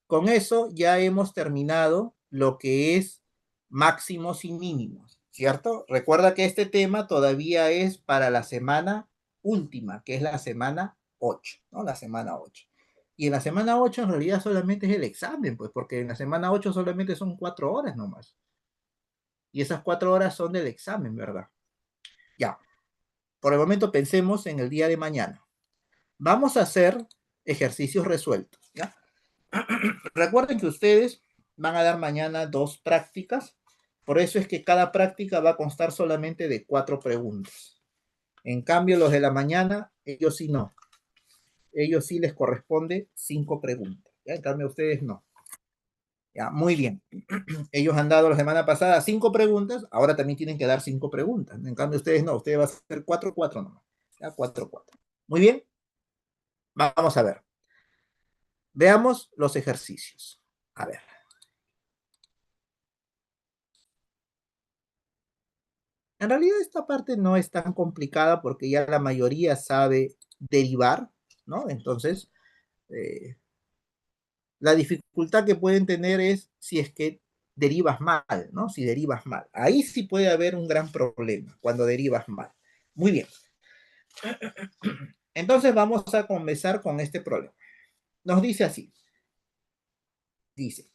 Con eso ya hemos terminado lo que es máximos y mínimos, ¿cierto? Recuerda que este tema todavía es para la semana última, que es la semana 8, ¿no? La semana 8. Y en la semana 8 en realidad solamente es el examen, pues, porque en la semana 8 solamente son 4 horas nomás. Y esas 4 horas son del examen, ¿verdad? Ya, por el momento pensemos en el día de mañana. Vamos a hacer ejercicios resueltos, ¿ya? Recuerden que ustedes van a dar mañana 2 prácticas, por eso es que cada práctica va a constar solamente de 4 preguntas. En cambio, los de la mañana, ellos sí no. Ellos sí les corresponde 5 preguntas. ¿Ya? En cambio, a ustedes no. Ya, muy bien. Ellos han dado la semana pasada 5 preguntas, ahora también tienen que dar 5 preguntas. En cambio, ustedes no, ustedes van a hacer 4, 4 nomás. Ya, 4, 4. Muy bien, vamos a ver. Veamos los ejercicios. A ver. En realidad esta parte no es tan complicada porque ya la mayoría sabe derivar, ¿no? Entonces, eh, la dificultad que pueden tener es si es que derivas mal, ¿no? Si derivas mal. Ahí sí puede haber un gran problema cuando derivas mal. Muy bien. Entonces vamos a comenzar con este problema. Nos dice así. Dice,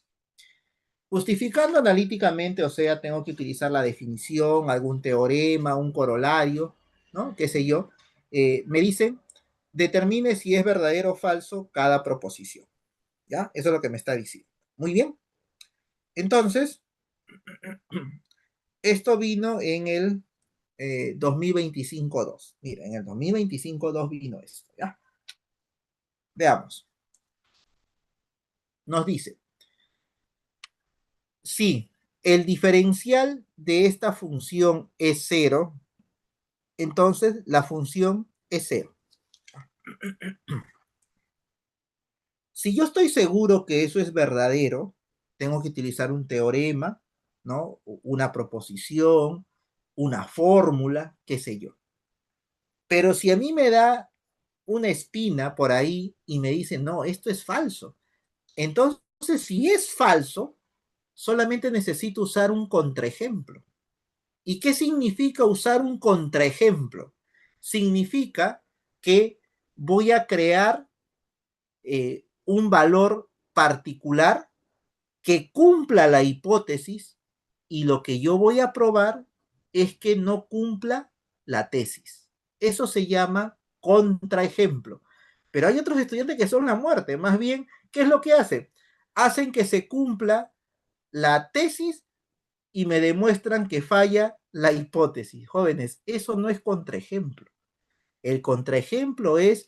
justificando analíticamente, o sea, tengo que utilizar la definición, algún teorema, un corolario, ¿no? Qué sé yo. Me dicen, determine si es verdadero o falso cada proposición. ¿Ya? Eso es lo que me está diciendo. Muy bien. Entonces, esto vino en el 2025-2. Mira, en el 2025-2 vino esto, ¿ya? Veamos. Nos dice, si el diferencial de esta función es cero, entonces la función es cero. Si yo estoy seguro que eso es verdadero, tengo que utilizar un teorema, ¿no? Una proposición, una fórmula, qué sé yo. Pero si a mí me da una espina por ahí y me dice, no, esto es falso. Entonces, si es falso, solamente necesito usar un contraejemplo. ¿Y qué significa usar un contraejemplo? Significa que voy a crear un valor particular que cumpla la hipótesis y lo que yo voy a probar es que no cumpla la tesis. Eso se llama contraejemplo. Pero hay otros estudiantes que son la muerte. Más bien, ¿qué es lo que hacen? Hacen que se cumpla la tesis y me demuestran que falla la hipótesis. Jóvenes, eso no es contraejemplo. El contraejemplo es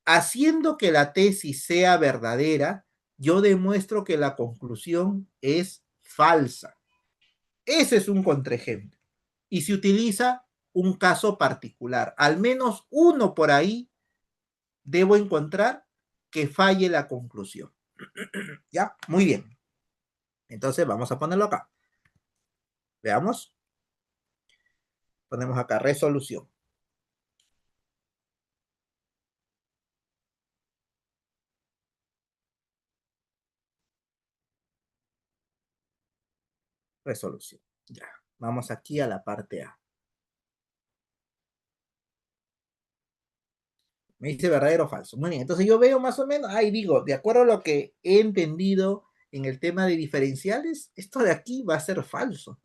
haciendo que la tesis sea verdadera, yo demuestro que la conclusión es falsa. Ese es un contraejemplo. Y se utiliza un caso particular. Al menos uno por ahí debo encontrar que falle la conclusión. ¿Ya? Muy bien. Entonces vamos a ponerlo acá. Veamos. Ponemos acá resolución. Resolución. Ya. Vamos aquí a la parte A. Me dice verdadero o falso. Muy bien, entonces yo veo más o menos, ahí digo, de acuerdo a lo que he entendido en el tema de diferenciales, esto de aquí va a ser falso.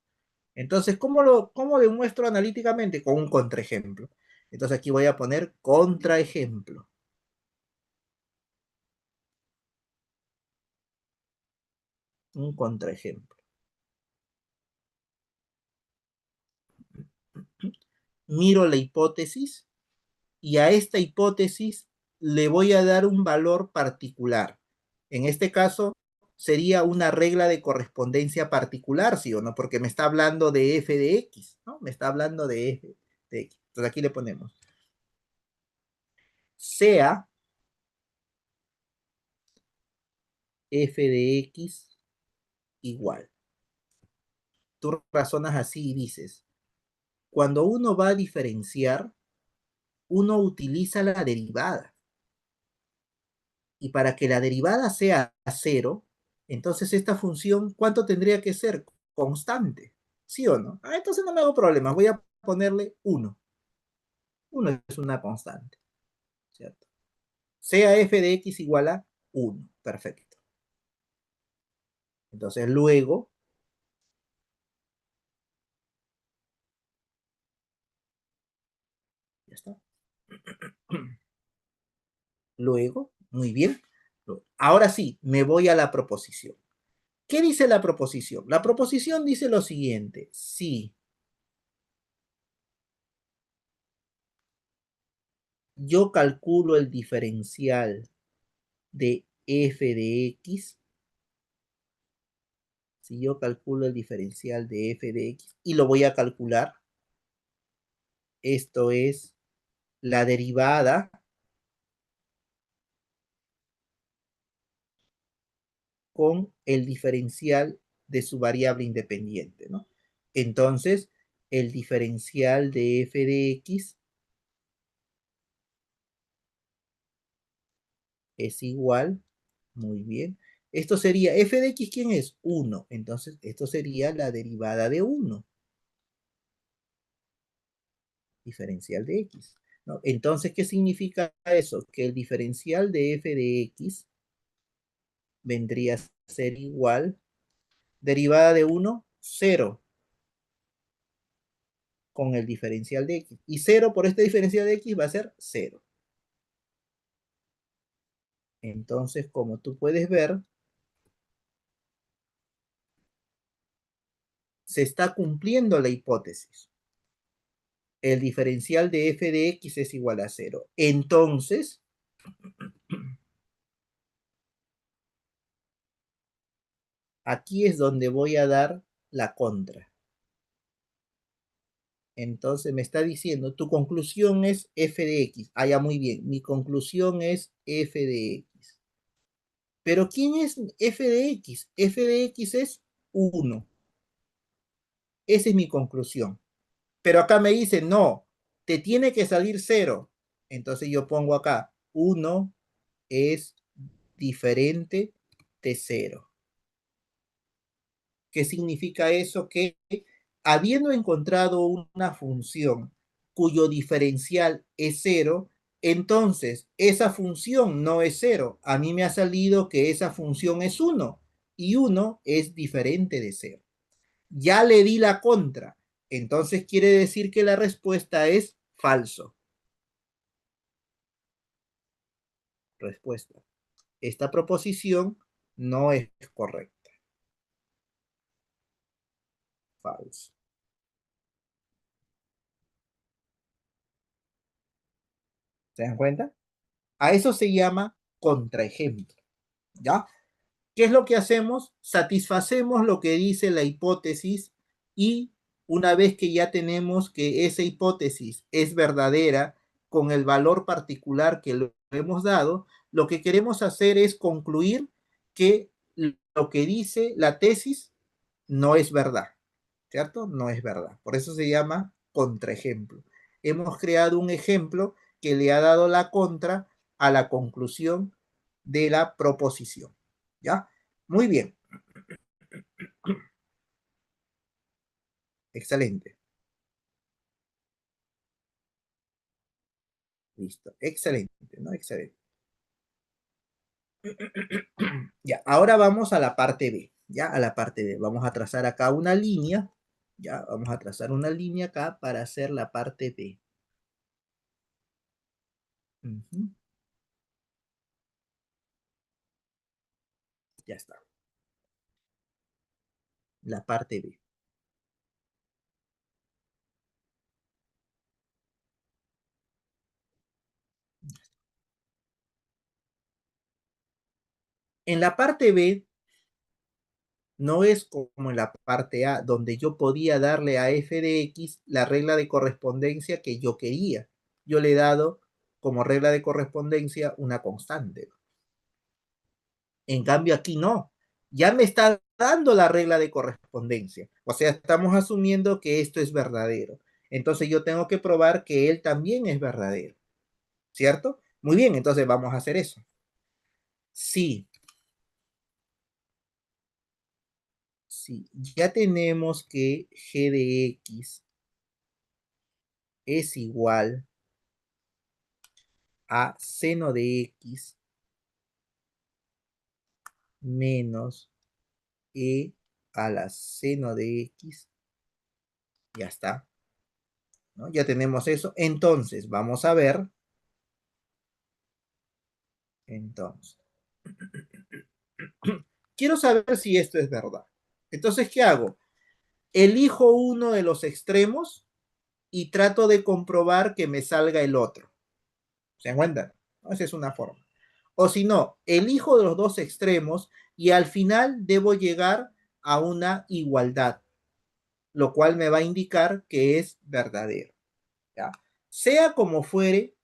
Entonces, cómo demuestro analíticamente? Con un contraejemplo. Entonces aquí voy a poner contraejemplo. Un contraejemplo. Miro la hipótesis y a esta hipótesis le voy a dar un valor particular. En este caso, sería una regla de correspondencia particular, ¿sí o no? Porque me está hablando de f de x, ¿no? Me está hablando de f de x. Entonces aquí le ponemos, sea f de x igual. Tú razonas así y dices, cuando uno va a diferenciar, uno utiliza la derivada. Y para que la derivada sea cero, entonces esta función, ¿cuánto tendría que ser? Constante. ¿Sí o no? Ah, entonces no me hago problemas. Voy a ponerle 1. 1 es una constante, ¿cierto? Sea f de x igual a 1. Perfecto. Entonces luego, ya está. Luego, muy bien. Ahora sí, me voy a la proposición. ¿Qué dice la proposición? La proposición dice lo siguiente. Si yo calculo el diferencial de f de x, Si yo calculo el diferencial de f de x y lo voy a calcular, esto es la derivada con el diferencial de su variable independiente, ¿no? Entonces, el diferencial de f de x es igual, muy bien. Esto sería, f de x, ¿quién es? 1. Entonces, esto sería la derivada de 1, diferencial de x, ¿no? Entonces, ¿qué significa eso? Que el diferencial de f de x vendría a ser igual, derivada de 1, 0, con el diferencial de x. Y 0 por este diferencial de x va a ser 0. Entonces, como tú puedes ver, se está cumpliendo la hipótesis. El diferencial de f de x es igual a 0. Entonces, aquí es donde voy a dar la contra. Entonces me está diciendo, tu conclusión es f de x. Ah, ya, muy bien. Mi conclusión es f de x. Pero ¿quién es f de x? F de x es 1. Esa es mi conclusión. Pero acá me dice, no, te tiene que salir 0. Entonces yo pongo acá, 1 es diferente de 0. ¿Qué significa eso? Que habiendo encontrado una función cuyo diferencial es 0, entonces esa función no es 0. A mí me ha salido que esa función es 1 y 1 es diferente de 0. Ya le di la contra. Entonces quiere decir que la respuesta es falso. Respuesta. Esta proposición no es correcta. Falso. ¿Se dan cuenta? A eso se llama contraejemplo. ¿Ya? ¿Qué es lo que hacemos? Satisfacemos lo que dice la hipótesis y una vez que ya tenemos que esa hipótesis es verdadera con el valor particular que le hemos dado, lo que queremos hacer es concluir que lo que dice la tesis no es verdad, ¿cierto? No es verdad. Por eso se llama contraejemplo. Hemos creado un ejemplo que le ha dado la contra a la conclusión de la proposición. ¿Ya? Muy bien. Excelente. Listo. Excelente, ¿no? Excelente. Ya, ahora vamos a la parte B. Ya, a la parte B. Vamos a trazar acá una línea. Ya, vamos a trazar una línea acá para hacer la parte B. Ya está. La parte B. En la parte B no es como en la parte A, donde yo podía darle a f de x la regla de correspondencia que yo quería. Yo le he dado como regla de correspondencia una constante. En cambio, aquí no. Ya me está dando la regla de correspondencia. O sea, estamos asumiendo que esto es verdadero. Entonces yo tengo que probar que él también es verdadero. ¿Cierto? Muy bien, entonces vamos a hacer eso. Sí, sí, ya tenemos que g de x es igual a seno de x menos e a la seno de x. Ya está, ¿no? Ya tenemos eso. Entonces, vamos a ver. Entonces, quiero saber si esto es verdad. Entonces, ¿qué hago? Elijo uno de los extremos y trato de comprobar que me salga el otro. ¿Se dan cuenta? Esa es una forma. O si no, elijo de los dos extremos y al final debo llegar a una igualdad, lo cual me va a indicar que es verdadero. ¿Ya? Sea como fuere,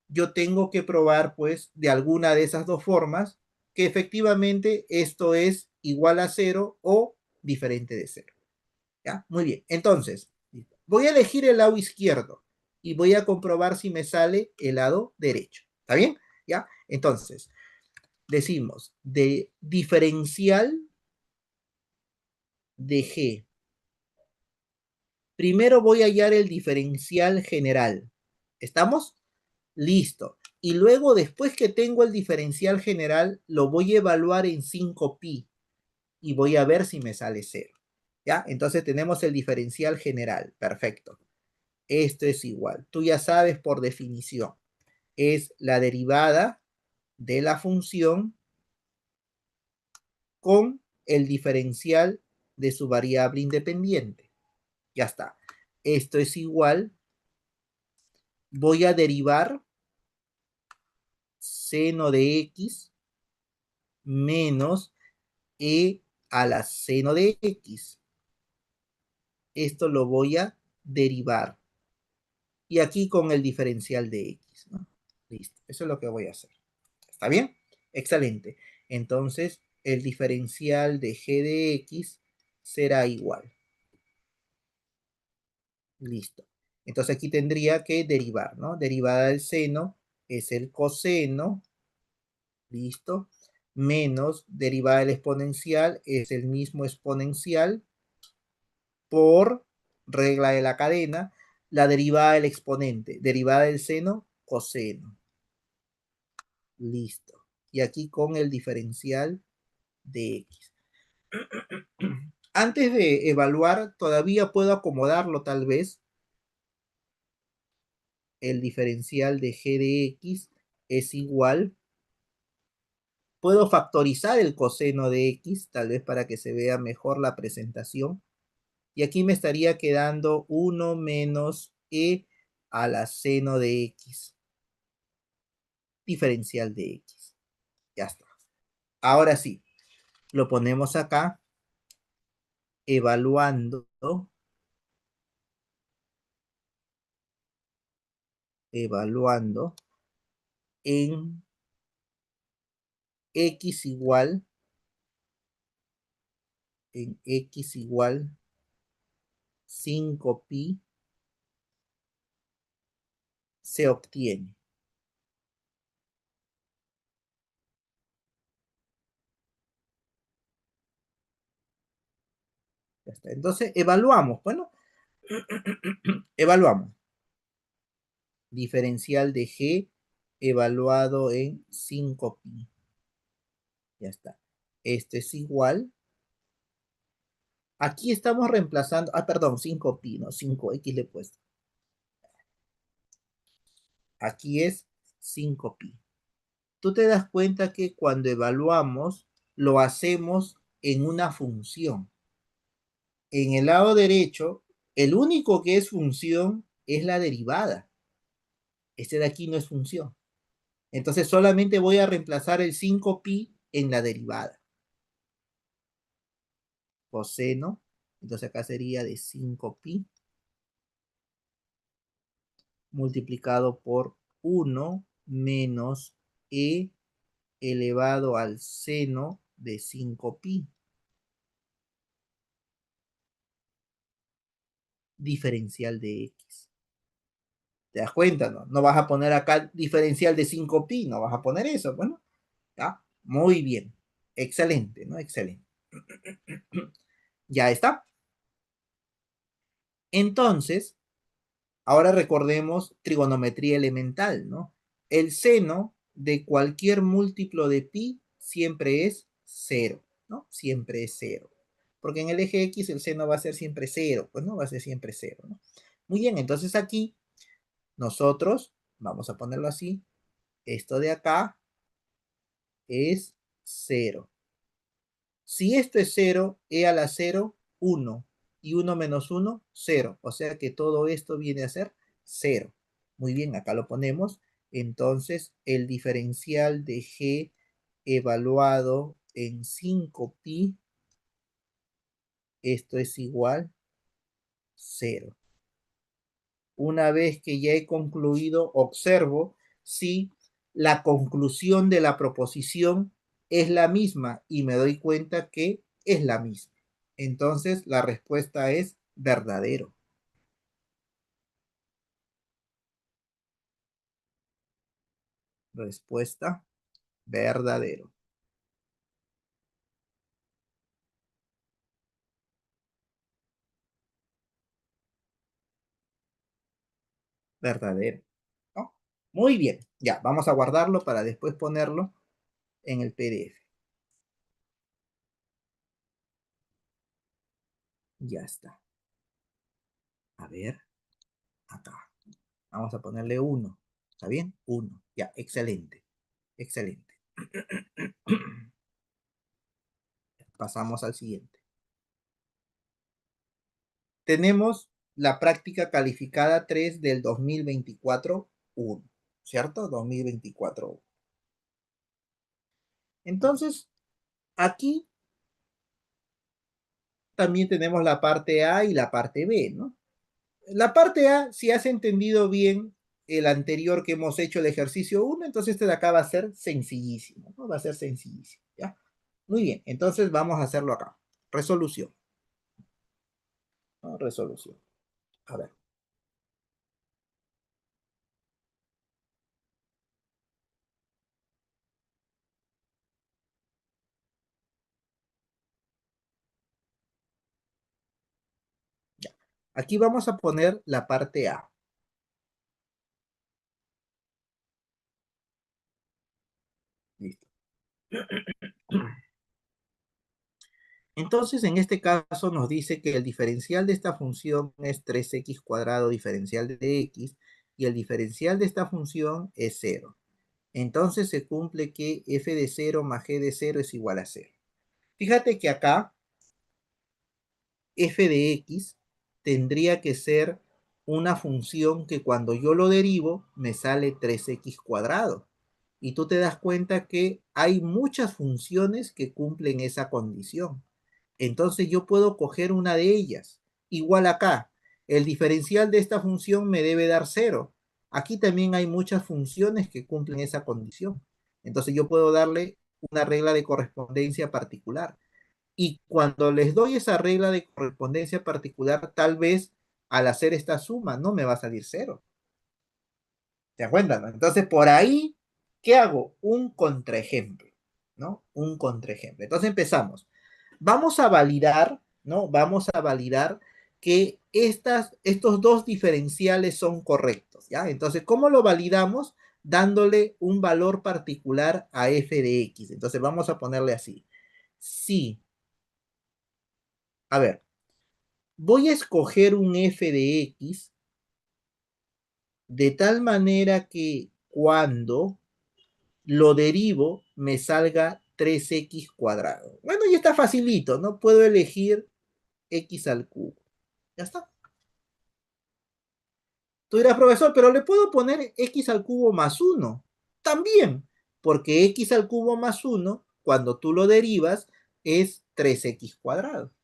yo tengo que probar, pues, de alguna de esas dos formas, que efectivamente esto es igual a cero o diferente de cero. ¿Ya? Muy bien. Entonces, voy a elegir el lado izquierdo y voy a comprobar si me sale el lado derecho. ¿Está bien? ¿Ya? Entonces, decimos de diferencial de G. Primero voy a hallar el diferencial general. ¿Estamos? Listo. Y luego, después que tengo el diferencial general, lo voy a evaluar en 5pi y voy a ver si me sale cero. ¿Ya? Entonces tenemos el diferencial general. Perfecto. Esto es igual. Tú ya sabes por definición. Es la derivada de la función con el diferencial de su variable independiente. Ya está. Esto es igual. Voy a derivar seno de x menos e a la seno de x. Esto lo voy a derivar. Y aquí con el diferencial de x, ¿no? Listo. Eso es lo que voy a hacer. ¿Está bien? Excelente. Entonces, el diferencial de g de x será igual. Listo. Entonces aquí tendría que derivar, ¿no? Derivada del seno es el coseno, listo, menos derivada del exponencial es el mismo exponencial por regla de la cadena, la derivada del exponente, derivada del seno, coseno. Listo. Y aquí con el diferencial de x. Antes de evaluar, todavía puedo acomodarlo tal vez. El diferencial de g de x es igual. Puedo factorizar el coseno de x, tal vez para que se vea mejor la presentación. Y aquí me estaría quedando 1 menos e a la seno de x. Diferencial de x. Ya está. Ahora sí, lo ponemos acá, evaluando, evaluando en x igual, en x igual 5pi, se obtiene. Ya está. Entonces, evaluamos. Bueno, evaluamos. Diferencial de g evaluado en 5pi. Ya está. Este es igual. Aquí estamos reemplazando, perdón, 5pi, no, 5x le he puesto. Aquí es 5pi. Tú te das cuenta que cuando evaluamos, lo hacemos en una función. En el lado derecho, el único que es función es la derivada. Este de aquí no es función. Entonces solamente voy a reemplazar el 5pi en la derivada. Coseno. Entonces acá sería de 5pi multiplicado por 1 menos e elevado al seno de 5pi. Diferencial de x. ¿Te das cuenta? No, no vas a poner acá diferencial de 5pi, no vas a poner eso. Bueno, ¿ya? Muy bien. Excelente, ¿no? Excelente. Ya está. Entonces, ahora recordemos trigonometría elemental, ¿no? El seno de cualquier múltiplo de pi siempre es cero, ¿no? Siempre es cero. Porque en el eje X el seno va a ser siempre cero, pues no va a ser siempre cero, ¿no? Muy bien, entonces aquí nosotros, vamos a ponerlo así, esto de acá es cero. Si esto es cero, e a la cero, 1. Y 1 menos 1, 0. O sea que todo esto viene a ser 0. Muy bien, acá lo ponemos. Entonces, el diferencial de g evaluado en 5pi esto es igual 0. Una vez que ya he concluido, observo si la conclusión de la proposición es la misma y me doy cuenta que es la misma. Entonces la respuesta es verdadero. Respuesta verdadero. Verdadero. ¿No? Muy bien. Ya, vamos a guardarlo para después ponerlo en el PDF. Ya está. A ver, acá. Vamos a ponerle 1. ¿Está bien? 1. Ya, excelente. Excelente. Pasamos al siguiente. Tenemos la práctica calificada 3 del 2024-1, ¿cierto? 2024. Entonces, aquí también tenemos la parte A y la parte B, ¿no? La parte A, si has entendido bien el anterior que hemos hecho, el ejercicio 1, entonces este de acá va a ser sencillísimo, ¿no? Va a ser sencillísimo, ¿ya? Muy bien, entonces vamos a hacerlo acá. Resolución, ¿no? Resolución. A ver. Ya. Aquí vamos a poner la parte A. Listo. Entonces, en este caso nos dice que el diferencial de esta función es 3x cuadrado diferencial de x y el diferencial de esta función es 0. Entonces se cumple que f de 0 más g de 0 es igual a 0. Fíjate que acá f de x tendría que ser una función que cuando yo lo derivo me sale 3x cuadrado. Y tú te das cuenta que hay muchas funciones que cumplen esa condición. Entonces yo puedo coger una de ellas. Igual acá, el diferencial de esta función me debe dar 0. Aquí también hay muchas funciones que cumplen esa condición. Entonces yo puedo darle una regla de correspondencia particular. Y cuando les doy esa regla de correspondencia particular, tal vez al hacer esta suma no me va a salir 0. ¿Te das cuenta? ¿No? Entonces, por ahí, ¿qué hago? Un contraejemplo, ¿no? Un contraejemplo. Entonces empezamos. Vamos a validar, ¿no? Vamos a validar que estos dos diferenciales son correctos, ¿ya? Entonces, ¿cómo lo validamos? Dándole un valor particular a f de x. Entonces, vamos a ponerle así. Si, a ver, voy a escoger un f de x de tal manera que cuando lo derivo, me salga 3x cuadrado. Bueno, ya está facilito, ¿no? Puedo elegir x al cubo. Ya está. Tú dirás, profesor, pero le puedo poner x al cubo más 1. También, porque x al cubo más 1, cuando tú lo derivas, es 3x cuadrado.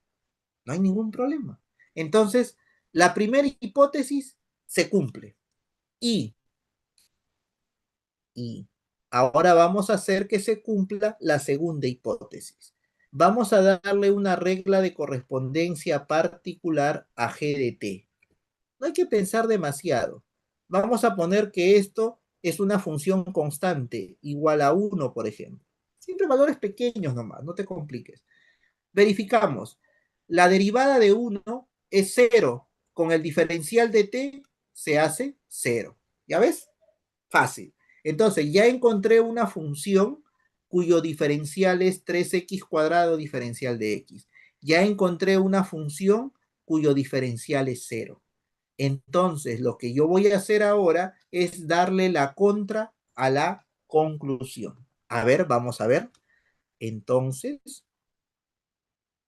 No hay ningún problema. Entonces, la primera hipótesis se cumple. Y Y ahora vamos a hacer que se cumpla la segunda hipótesis. Vamos a darle una regla de correspondencia particular a g de t. No hay que pensar demasiado. Vamos a poner que esto es una función constante, igual a 1, por ejemplo. Siempre valores pequeños nomás, no te compliques. Verificamos. La derivada de 1 es 0. Con el diferencial de t se hace 0. ¿Ya ves? Fácil. Entonces, ya encontré una función cuyo diferencial es 3x cuadrado diferencial de x. Ya encontré una función cuyo diferencial es 0. Entonces, lo que yo voy a hacer ahora es darle la contra a la conclusión. A ver, vamos a ver. Entonces,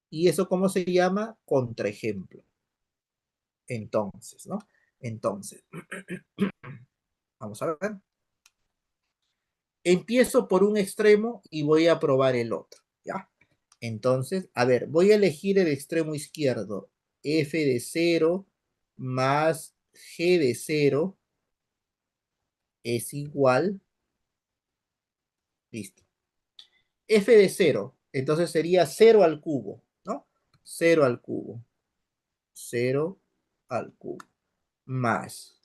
¿y eso cómo se llama? Contraejemplo. Entonces, ¿no? Entonces, vamos a ver. Empiezo por un extremo y voy a probar el otro, ¿ya? Entonces, a ver, voy a elegir el extremo izquierdo. F de 0 más G de 0 es igual, listo. F de 0, entonces sería 0 al cubo, ¿no? 0 al cubo. 0 al cubo. Más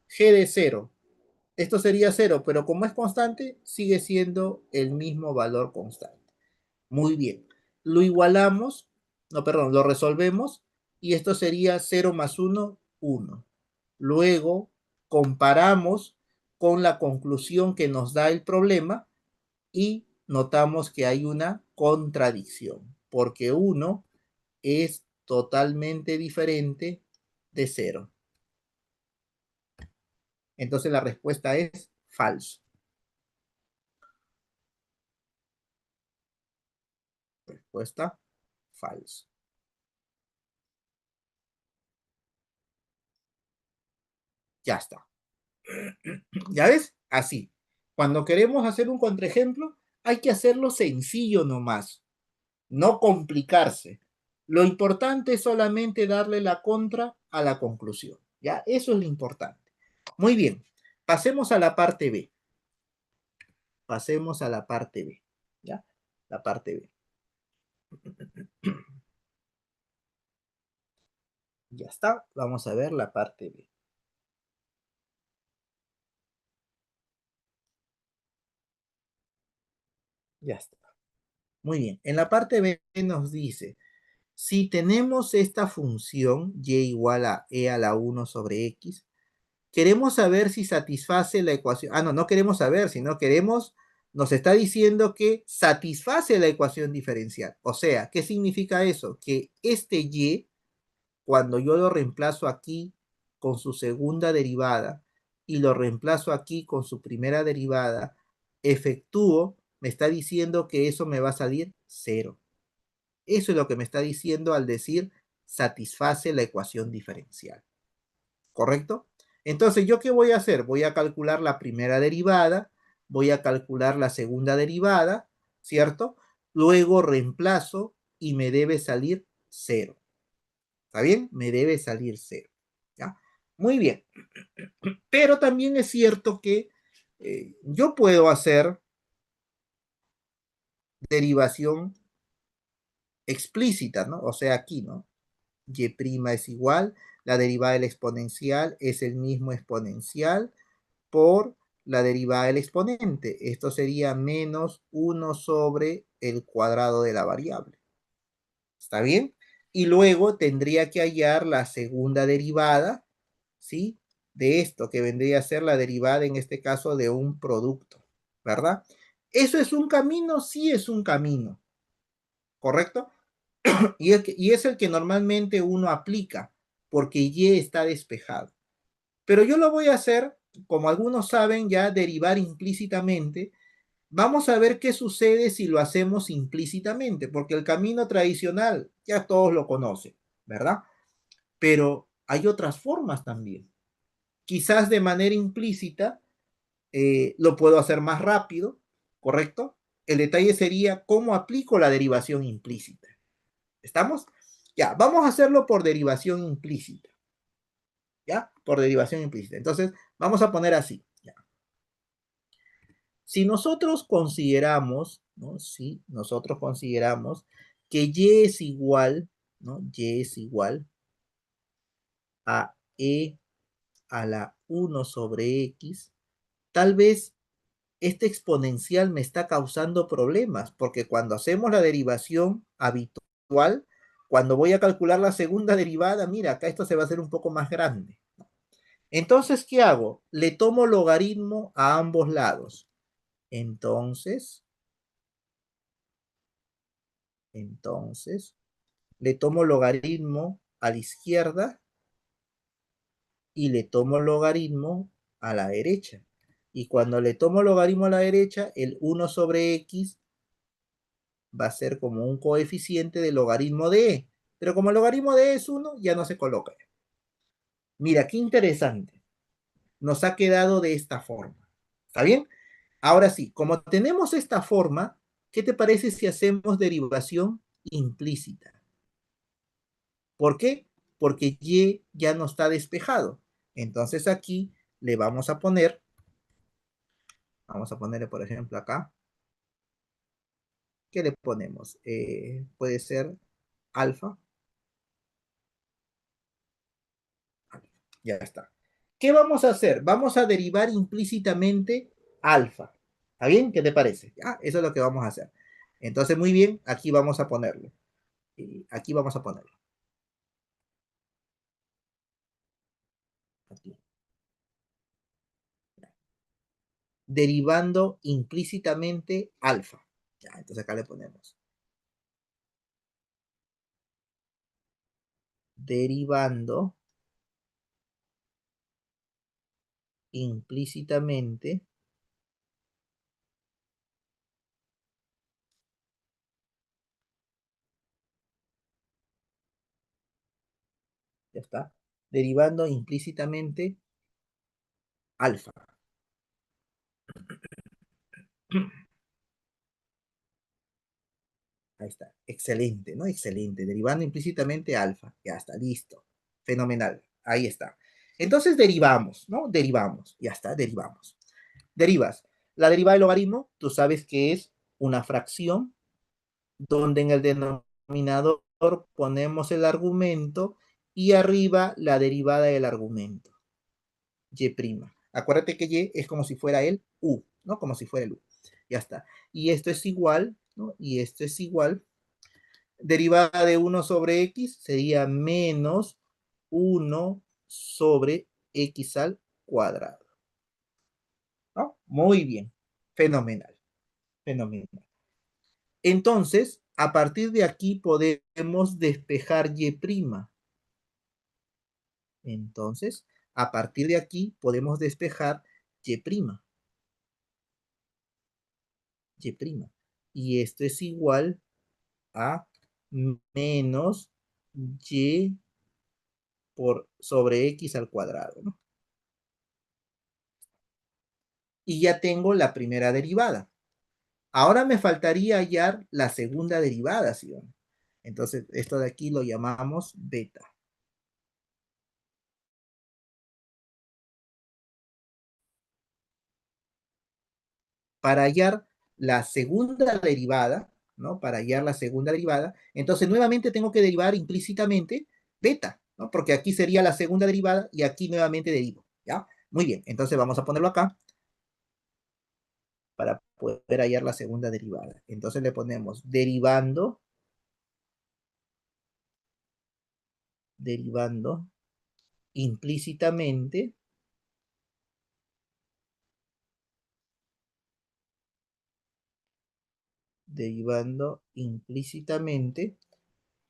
G de 0. Esto sería 0, pero como es constante, sigue siendo el mismo valor constante. Muy bien. Lo igualamos, no, perdón, lo resolvemos y esto sería 0 más 1, 1. Luego comparamos con la conclusión que nos da el problema y notamos que hay una contradicción, porque 1 es totalmente diferente de 0. Entonces la respuesta es falso. Respuesta falso. Ya está. ¿Ya ves? Así. Cuando queremos hacer un contraejemplo, hay que hacerlo sencillo nomás, no complicarse. Lo importante es solamente darle la contra a la conclusión. ¿Ya? Eso es lo importante. Muy bien. Pasemos a la parte B. Pasemos a la parte B. ¿Ya? La parte B. Ya está. Vamos a ver la parte B. Ya está. Muy bien. En la parte B nos dice, si tenemos esta función y igual a e a la 1 sobre x, queremos saber si satisface la ecuación. Ah, no, no queremos saber, sino queremos, nos está diciendo que satisface la ecuación diferencial. O sea, ¿qué significa eso? Que este y, cuando yo lo reemplazo aquí con su segunda derivada y lo reemplazo aquí con su primera derivada, efectúo, me está diciendo que eso me va a salir cero. Eso es lo que me está diciendo al decir satisface la ecuación diferencial. ¿Correcto? Entonces, ¿yo qué voy a hacer? Voy a calcular la primera derivada, voy a calcular la segunda derivada, ¿cierto? Luego reemplazo y me debe salir cero. ¿Está bien? Me debe salir cero. ¿Ya? Muy bien. Pero también es cierto que yo puedo hacer derivación explícita, ¿no? O sea, aquí, ¿no? Y' es igual, la derivada del exponencial es el mismo exponencial por la derivada del exponente. Esto sería menos 1 sobre el cuadrado de la variable. ¿Está bien? Y luego tendría que hallar la segunda derivada, ¿sí? De esto, que vendría a ser la derivada, en este caso, de un producto, ¿verdad? ¿Eso es un camino? Sí es un camino, ¿correcto? Y es el que normalmente uno aplica, porque Y está despejado. Pero yo lo voy a hacer, como algunos saben ya, derivar implícitamente. Vamos a ver qué sucede si lo hacemos implícitamente, porque el camino tradicional ya todos lo conocen, ¿verdad? Pero hay otras formas también. Quizás de manera implícita lo puedo hacer más rápido, ¿correcto? El detalle sería cómo aplico la derivación implícita. ¿Estamos? Ya, vamos a hacerlo por derivación implícita. ¿Ya? Por derivación implícita. Entonces, vamos a poner así. ¿Ya? Si nosotros consideramos, ¿no? Si nosotros consideramos que y es igual, ¿no? Y es igual a e a la 1 sobre x, tal vez este exponencial me está causando problemas, porque cuando hacemos la derivación habitual, cuando voy a calcular la segunda derivada, mira, acá esto se va a hacer un poco más grande. Entonces, ¿qué hago? Le tomo logaritmo a ambos lados. Entonces, le tomo logaritmo a la izquierda y le tomo logaritmo a la derecha. Y cuando le tomo logaritmo a la derecha, el 1 sobre x va a ser como un coeficiente de logaritmo de e. Pero como el logaritmo de e es 1, ya no se coloca. Mira, qué interesante. Nos ha quedado de esta forma. ¿Está bien? Ahora sí, como tenemos esta forma, ¿Qué te parece si hacemos derivación implícita? ¿Por qué? Porque y ya no está despejado. Entonces aquí le vamos a ponerle por ejemplo acá, ¿qué le ponemos? Puede ser alfa. Ya está. ¿Qué vamos a hacer? Vamos a derivar implícitamente alfa. ¿Está bien? ¿Qué te parece? Ah, eso es lo que vamos a hacer. Entonces, muy bien, aquí vamos a ponerlo. Aquí vamos a ponerlo. Aquí. Derivando implícitamente alfa. Ya, entonces acá le ponemos. Derivando implícitamente. Ya está. Derivando implícitamente alfa. Ahí está. Excelente, ¿no? Excelente. Derivando implícitamente alfa. Ya está, listo. Fenomenal. Ahí está. Entonces derivamos, ¿no? Derivamos. Ya está, derivamos. Derivas. La derivada del logaritmo, tú sabes que es una fracción donde en el denominador ponemos el argumento y arriba la derivada del argumento. Y'. Acuérdate que y es como si fuera el u, ¿no? Como si fuera el u. Ya está. Y esto es igual, ¿no? Y esto es igual. Derivada de 1 sobre x sería menos 1 sobre x al cuadrado. ¿No? Muy bien. Fenomenal. Fenomenal. Entonces, a partir de aquí podemos despejar y'. Entonces, a partir de aquí podemos despejar y'. Y'. Y esto es igual a menos y por sobre x al cuadrado, ¿no? Y ya tengo la primera derivada. Ahora me faltaría hallar la segunda derivada, ¿sí? Entonces, esto de aquí lo llamamos beta. Para hallar la segunda derivada, ¿no? Para hallar la segunda derivada, entonces nuevamente tengo que derivar implícitamente beta, ¿no? Porque aquí sería la segunda derivada y aquí nuevamente derivo, ¿ya? Muy bien, entonces vamos a ponerlo acá para poder hallar la segunda derivada. Entonces le ponemos derivando implícitamente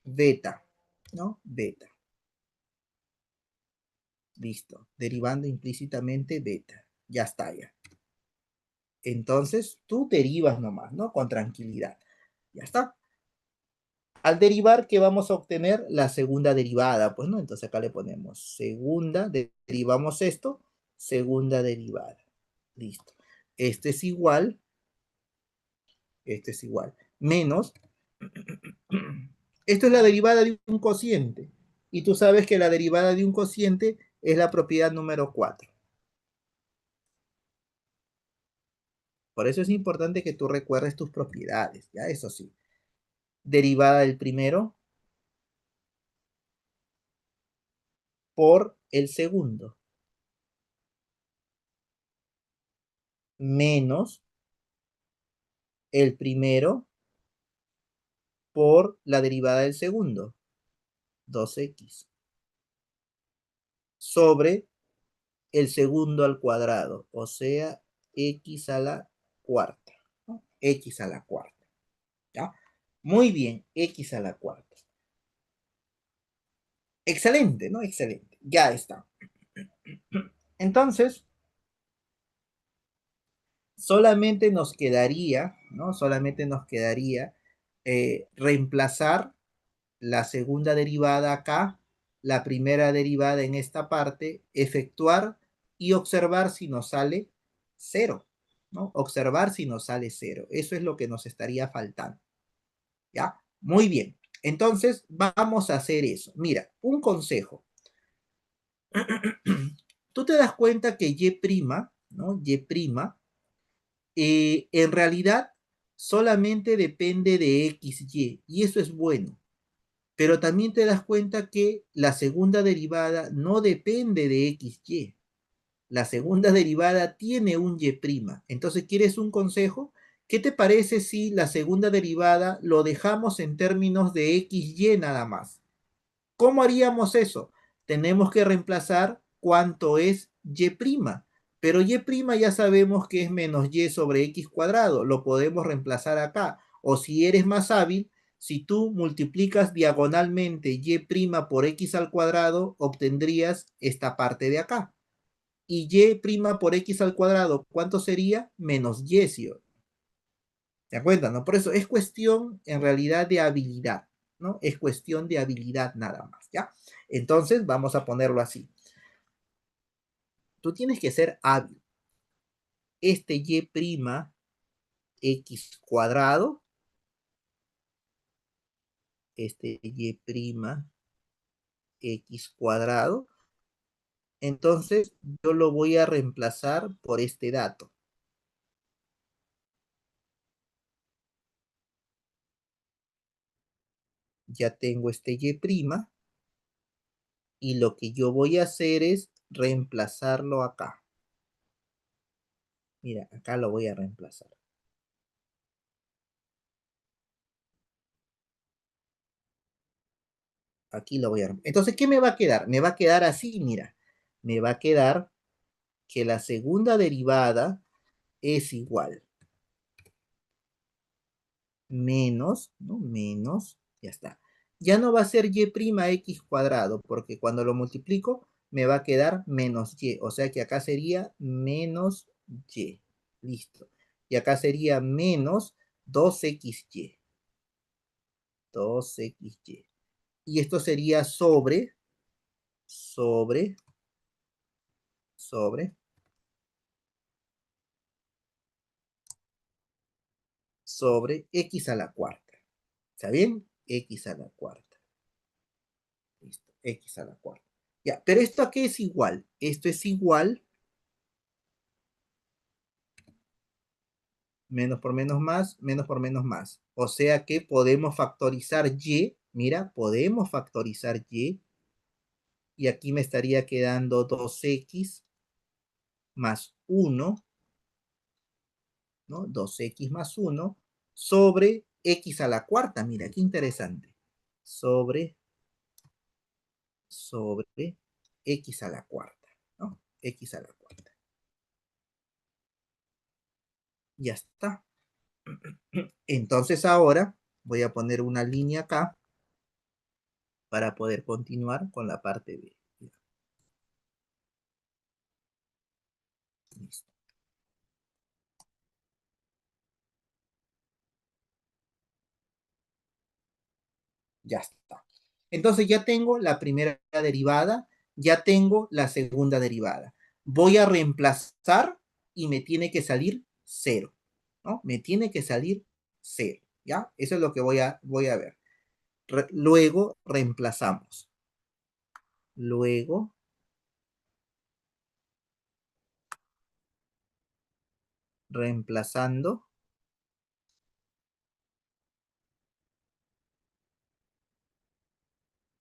beta, ¿no? Beta. Listo. Derivando implícitamente beta. Ya está, ya. Entonces, tú derivas nomás, ¿no? Con tranquilidad. Ya está. Al derivar, ¿qué vamos a obtener? La segunda derivada, pues, ¿no? Entonces acá le ponemos segunda, derivamos esto, segunda derivada. Listo. Este es igual, menos, esto es la derivada de un cociente. Y tú sabes que la derivada de un cociente es la propiedad número 4. Por eso es importante que tú recuerdes tus propiedades, ya eso sí. Derivada del primero por el segundo, menos el primero por la derivada del segundo, 2x, sobre el segundo al cuadrado, o sea, x a la cuarta, ¿no? X a la cuarta, ¿ya? Muy bien, x a la cuarta. Excelente, ¿no? Excelente, ya está. Entonces, solamente nos quedaría, ¿no? Solamente nos quedaría reemplazar la segunda derivada acá, la primera derivada en esta parte, efectuar y observar si nos sale cero. ¿no? Observar si nos sale 0. Eso es lo que nos estaría faltando, ¿ya? Muy bien. Entonces, vamos a hacer eso. Mira, un consejo. Tú te das cuenta que Y', ¿no? Y', en realidad solamente depende de XY, y eso es bueno. Pero también te das cuenta que la segunda derivada no depende de XY. La segunda derivada tiene un Y'. Entonces, ¿quieres un consejo? ¿Qué te parece si la segunda derivada lo dejamos en términos de XY nada más? ¿Cómo haríamos eso? Tenemos que reemplazar cuánto es Y', pero Y' ya sabemos que es menos Y sobre X cuadrado, lo podemos reemplazar acá. O si eres más hábil, si tú multiplicas diagonalmente Y' por X al cuadrado, obtendrías esta parte de acá. Y Y' por X al cuadrado, ¿cuánto sería? Menos Y, ¿sí? ¿Se acuerdan? ¿No? Por eso es cuestión en realidad de habilidad, ¿no? Es cuestión de habilidad nada más, ¿ya? Entonces vamos a ponerlo así. Tú tienes que ser hábil. Este Y' X cuadrado, este Y' X cuadrado, entonces yo lo voy a reemplazar por este dato. Ya tengo este Y' y lo que yo voy a hacer es reemplazarlo acá. Mira, acá lo voy a reemplazar. Aquí lo voy a... Entonces, ¿qué me va a quedar? Me va a quedar así, mira. Me va a quedar que la segunda derivada es igual. Menos, ¿no? Menos, ya está. Ya no va a ser Y' X cuadrado, porque cuando lo multiplico, me va a quedar menos Y. O sea que acá sería menos Y. Listo. Y acá sería menos 2XY. 2XY. Y esto sería sobre, sobre sobre X a la cuarta. ¿Está bien? X a la cuarta. Listo. X a la cuarta. Ya, pero ¿esto a qué es igual? Esto es igual, menos por menos por menos más. O sea que podemos factorizar Y, mira, podemos factorizar y aquí me estaría quedando 2X más 1, ¿no? 2X más 1 sobre X a la cuarta, mira, qué interesante. Sobre X a la cuarta, ¿no? X a la cuarta. Ya está. Entonces ahora voy a poner una línea acá para poder continuar con la parte B. Listo. Ya está. Entonces ya tengo la primera derivada, ya tengo la segunda derivada. Voy a reemplazar y me tiene que salir 0, ¿no? Me tiene que salir 0, ¿ya? Eso es lo que voy a ver. Luego reemplazamos. Luego reemplazando,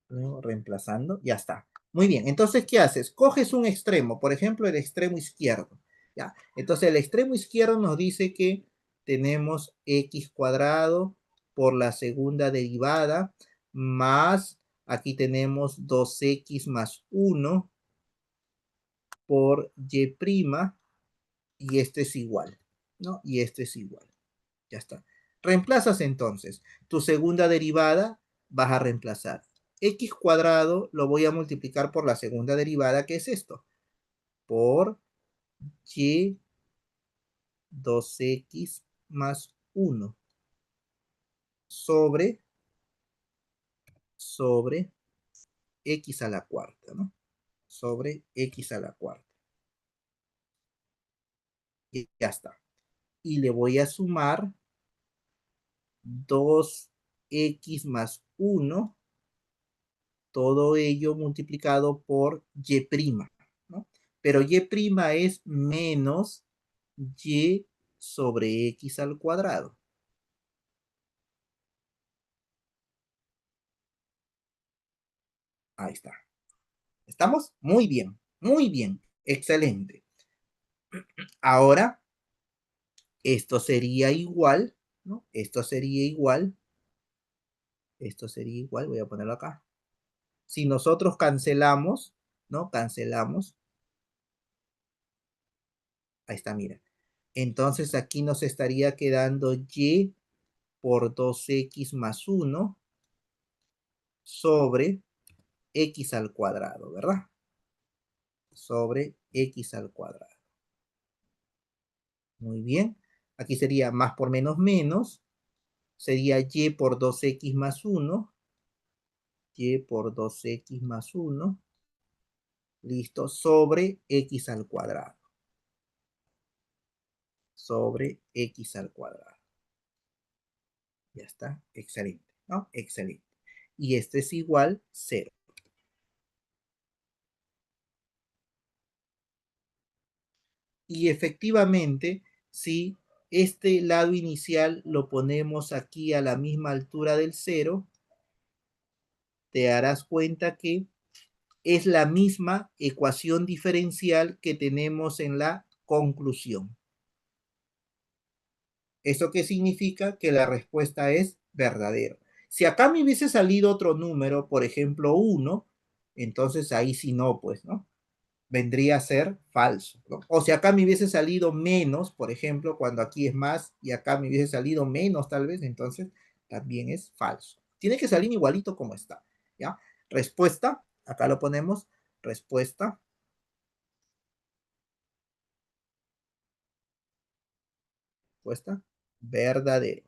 luego reemplazando, ya está. Muy bien, entonces, ¿qué haces? Coges un extremo, por ejemplo, el extremo izquierdo, ¿ya? Entonces, el extremo izquierdo nos dice que tenemos x cuadrado por la segunda derivada, más, aquí tenemos 2x más 1 por y', y esto es igual, ¿no? Y esto es igual. Ya está. Reemplazas entonces. Tu segunda derivada vas a reemplazar. X cuadrado lo voy a multiplicar por la segunda derivada, que es esto. Por y 2x más 1 sobre x a la cuarta, ¿no? Sobre x a la cuarta. Y ya está. y le voy a sumar 2x más 1, todo ello multiplicado por y', ¿no? Pero y' es menos y sobre x al cuadrado. Ahí está. ¿Estamos? Muy bien, excelente. Ahora, esto sería igual, ¿no? Esto sería igual, voy a ponerlo acá. Si nosotros cancelamos, ¿no? Cancelamos, ahí está, mira. Entonces aquí nos estaría quedando y por 2x más 1 sobre x al cuadrado, ¿verdad? Sobre x al cuadrado. Muy bien. Aquí sería más por menos menos. Sería y por 2x más 1. Y por 2x más 1. Listo. Sobre x al cuadrado. Sobre x al cuadrado. Ya está. Excelente. ¿No? Excelente. Y este es igual 0. Y efectivamente, si este lado inicial lo ponemos aquí a la misma altura del 0, te darás cuenta que es la misma ecuación diferencial que tenemos en la conclusión. ¿Eso qué significa? Que la respuesta es verdadero. Si acá me hubiese salido otro número, por ejemplo 1, entonces ahí sí no, pues, ¿no? Vendría a ser falso, ¿no? O si acá me hubiese salido menos, por ejemplo, cuando aquí es más y acá me hubiese salido menos tal vez, entonces también es falso. Tiene que salir igualito como está, ¿ya? Respuesta, acá lo ponemos, respuesta, respuesta, verdadero,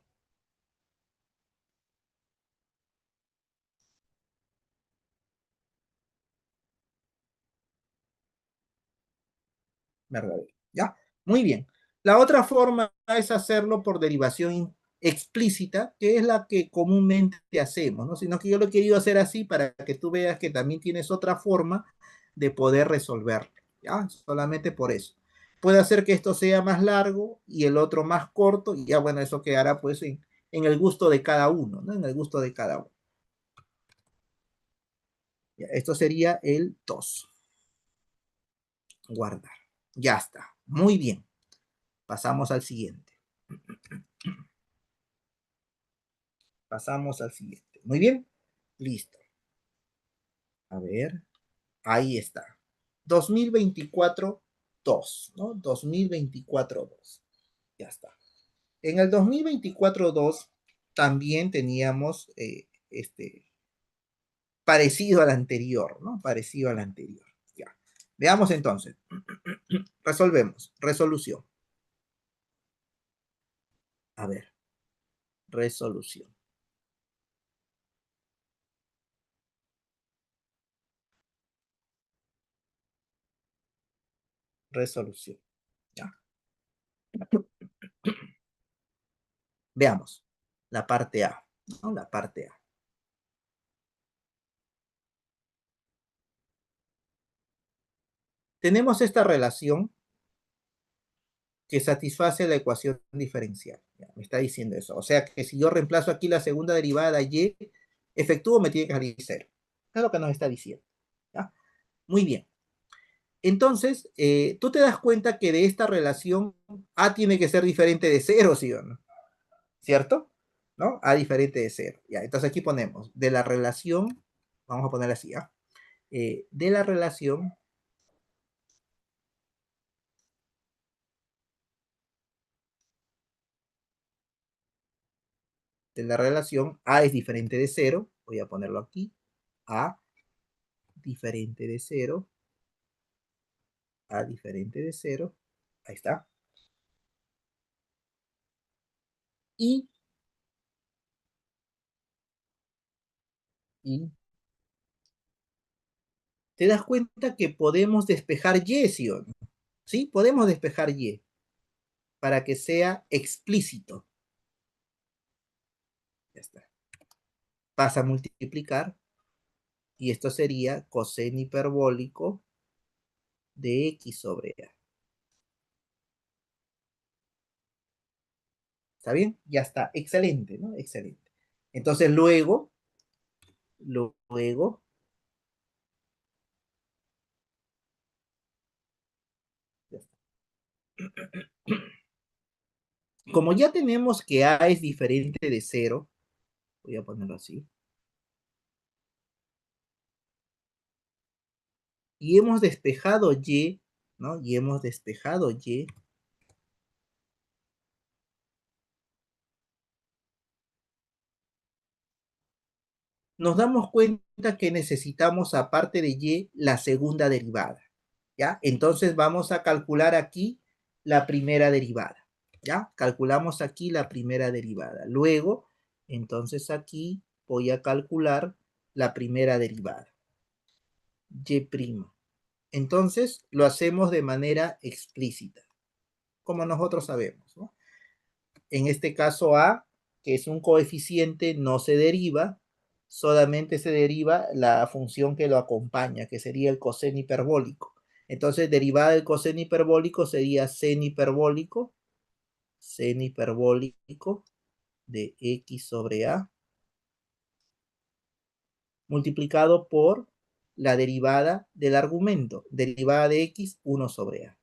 verdadero, ¿ya? Muy bien. La otra forma es hacerlo por derivación explícita, que es la que comúnmente hacemos, ¿no? Sino que yo lo he querido hacer así para que tú veas que también tienes otra forma de poder resolver, ¿ya? Solamente por eso. Puede hacer que esto sea más largo y el otro más corto, y ya bueno, eso quedará pues en el gusto de cada uno, ¿no? En el gusto de cada uno. Ya, esto sería el 2. Guardar. Ya está. Muy bien. Pasamos al siguiente. Pasamos al siguiente. Muy bien. Listo. A ver. Ahí está. 2024 2, ¿no? 2024 2. Ya está. En el 2024 2 también teníamos parecido al anterior, ¿no? Parecido al anterior. Ya. Veamos entonces. Resolvemos. Resolución. A ver. Resolución. Resolución. Ya. Veamos. La parte A, ¿no? La parte A. Tenemos esta relación que satisface la ecuación diferencial. Ya, me está diciendo eso. O sea que si yo reemplazo aquí la segunda derivada y, efectúo me tiene que salir 0. Es lo que nos está diciendo. ¿Ya? Muy bien. Entonces, tú te das cuenta que de esta relación A tiene que ser diferente de 0, ¿sí o no? ¿Cierto? ¿No? A diferente de 0. Ya, entonces aquí ponemos de la relación, vamos a poner así, ¿ah? De la relación A es diferente de 0, voy a ponerlo aquí, A diferente de 0, A diferente de 0, ahí está, y, y te das cuenta que podemos despejar Y, ¿sí o no? ¿Sí? Podemos despejar Y. para que sea explícito. Ya está. Pasa a multiplicar y esto sería coseno hiperbólico de x sobre a. ¿Está bien? Ya está. Excelente, ¿no? Excelente. Entonces luego, ya está. Como ya tenemos que a es diferente de 0, voy a ponerlo así, y hemos despejado y, ¿no? Y hemos despejado y, nos damos cuenta que necesitamos, aparte de y, la segunda derivada, ¿ya? Entonces vamos a calcular aquí la primera derivada, ¿ya? Calculamos aquí la primera derivada. Luego, entonces aquí voy a calcular la primera derivada, y'. Entonces lo hacemos de manera explícita, como nosotros sabemos, ¿no? En este caso a, que es un coeficiente, no se deriva, solamente se deriva la función que lo acompaña, que sería el coseno hiperbólico. Entonces, derivada del coseno hiperbólico sería seno hiperbólico de x sobre a, multiplicado por la derivada del argumento, derivada de x, 1 sobre a.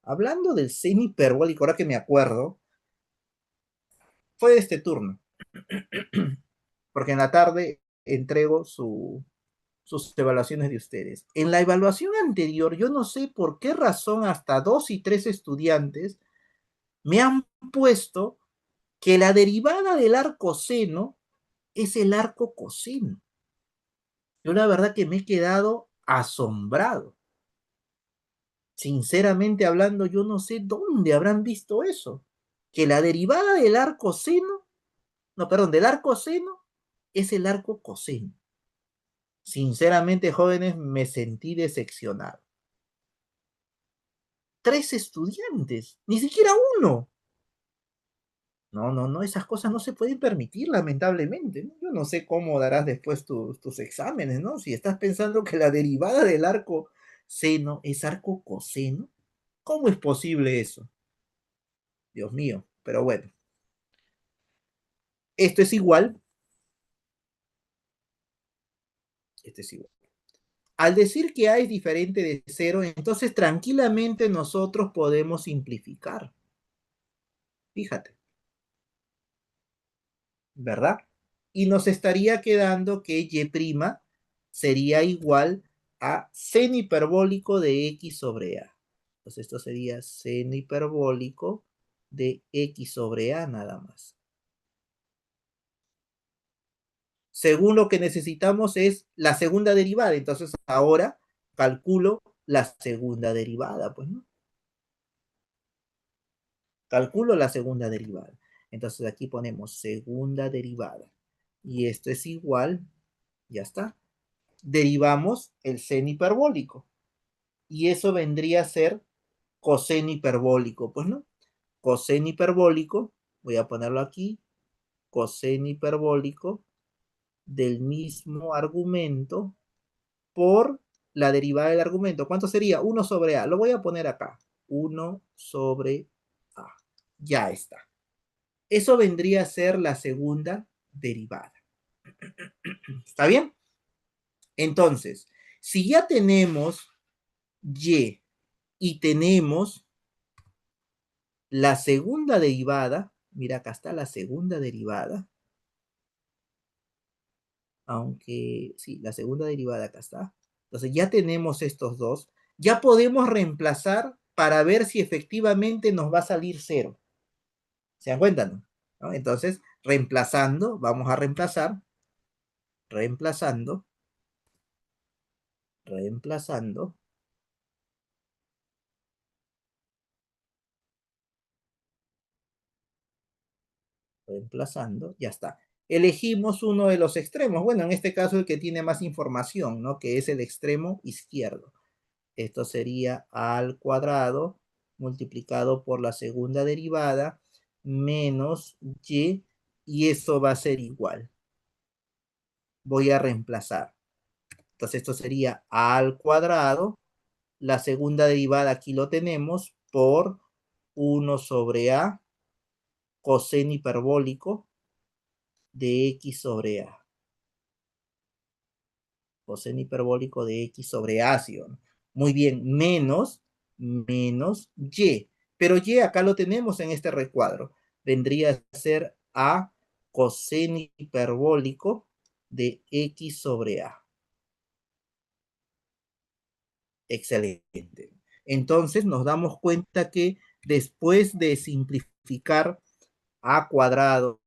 Hablando del seno hiperbólico, ahora que me acuerdo, fue de este turno, porque en la tarde entrego sus evaluaciones de ustedes. En la evaluación anterior, yo no sé por qué razón hasta 2 y 3 estudiantes me han puesto que la derivada del arco seno es el arco coseno. Yo la verdad que me he quedado asombrado. Sinceramente hablando, yo no sé dónde habrán visto eso. Que la derivada del arco seno, no, perdón, del arco seno es el arco coseno. Sinceramente, jóvenes, me sentí decepcionado. 3 estudiantes, ni siquiera uno. No, no, no, esas cosas no se pueden permitir, lamentablemente, ¿no? Yo no sé cómo darás después tus exámenes, ¿no? Si estás pensando que la derivada del arco seno es arco coseno, ¿cómo es posible eso? Dios mío, pero bueno, esto es igual, esto es igual. Al decir que A es diferente de 0, entonces tranquilamente nosotros podemos simplificar. Fíjate, ¿verdad? Y nos estaría quedando que y' sería igual a seno hiperbólico de x sobre a. Entonces esto sería seno hiperbólico de x sobre a nada más. Según lo que necesitamos es la segunda derivada, entonces ahora calculo la segunda derivada, pues, ¿no? Calculo la segunda derivada. Entonces aquí ponemos segunda derivada. Y esto es igual, ya está. Derivamos el seno hiperbólico. Y eso vendría a ser coseno hiperbólico, pues, ¿no? Coseno hiperbólico, voy a ponerlo aquí, coseno hiperbólico del mismo argumento por la derivada del argumento. ¿Cuánto sería? 1 sobre a. Lo voy a poner acá. 1 sobre a. Ya está. Eso vendría a ser la segunda derivada. ¿Está bien? Entonces, si ya tenemos y tenemos la segunda derivada, mira, acá está la segunda derivada, aunque sí, la segunda derivada acá está. Entonces ya tenemos estos dos, ya podemos reemplazar para ver si efectivamente nos va a salir 0. ¿Se dan cuenta, no? ¿No? Entonces, reemplazando, vamos a reemplazando, reemplazando, reemplazando, ya está. Elegimos uno de los extremos, bueno, en este caso el que tiene más información, ¿no? Que es el extremo izquierdo. Esto sería al cuadrado multiplicado por la segunda derivada menos y eso va a ser igual. Voy a reemplazar. Entonces esto sería a al cuadrado. La segunda derivada aquí lo tenemos por 1 sobre a coseno hiperbólico de x sobre a. Coseno hiperbólico de x sobre a, ¿sí o no? Muy bien, menos y. Pero y acá lo tenemos en este recuadro. Vendría a ser a coseno hiperbólico de x sobre a. Excelente. Entonces nos damos cuenta que después de simplificar a cuadrado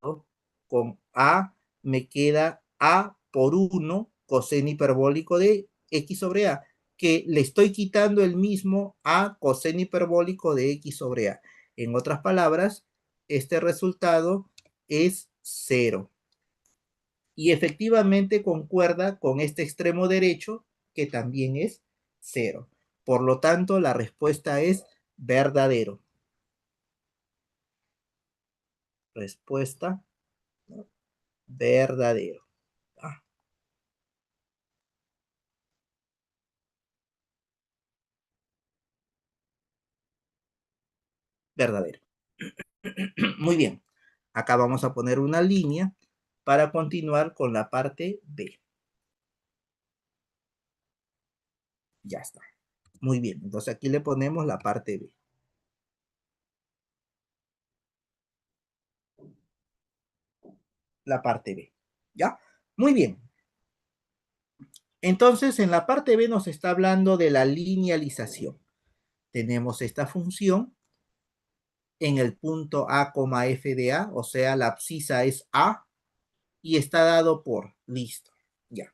con a, me queda a por 1 coseno hiperbólico de x sobre a, que le estoy quitando el mismo a coseno hiperbólico de x sobre a. En otras palabras, este resultado es 0. Y efectivamente concuerda con este extremo derecho, que también es 0. Por lo tanto, la respuesta es verdadero. Respuesta, ¿no? Verdadero. Ah, verdadero. Muy bien. Acá vamos a poner una línea para continuar con la parte B. Ya está. Muy bien. Entonces aquí le ponemos la parte B. La parte B. ¿Ya? Muy bien. Entonces en la parte B nos está hablando de la linealización. Tenemos esta función en el punto A, f de A, o sea, la abscisa es A y está dado por, listo, ya.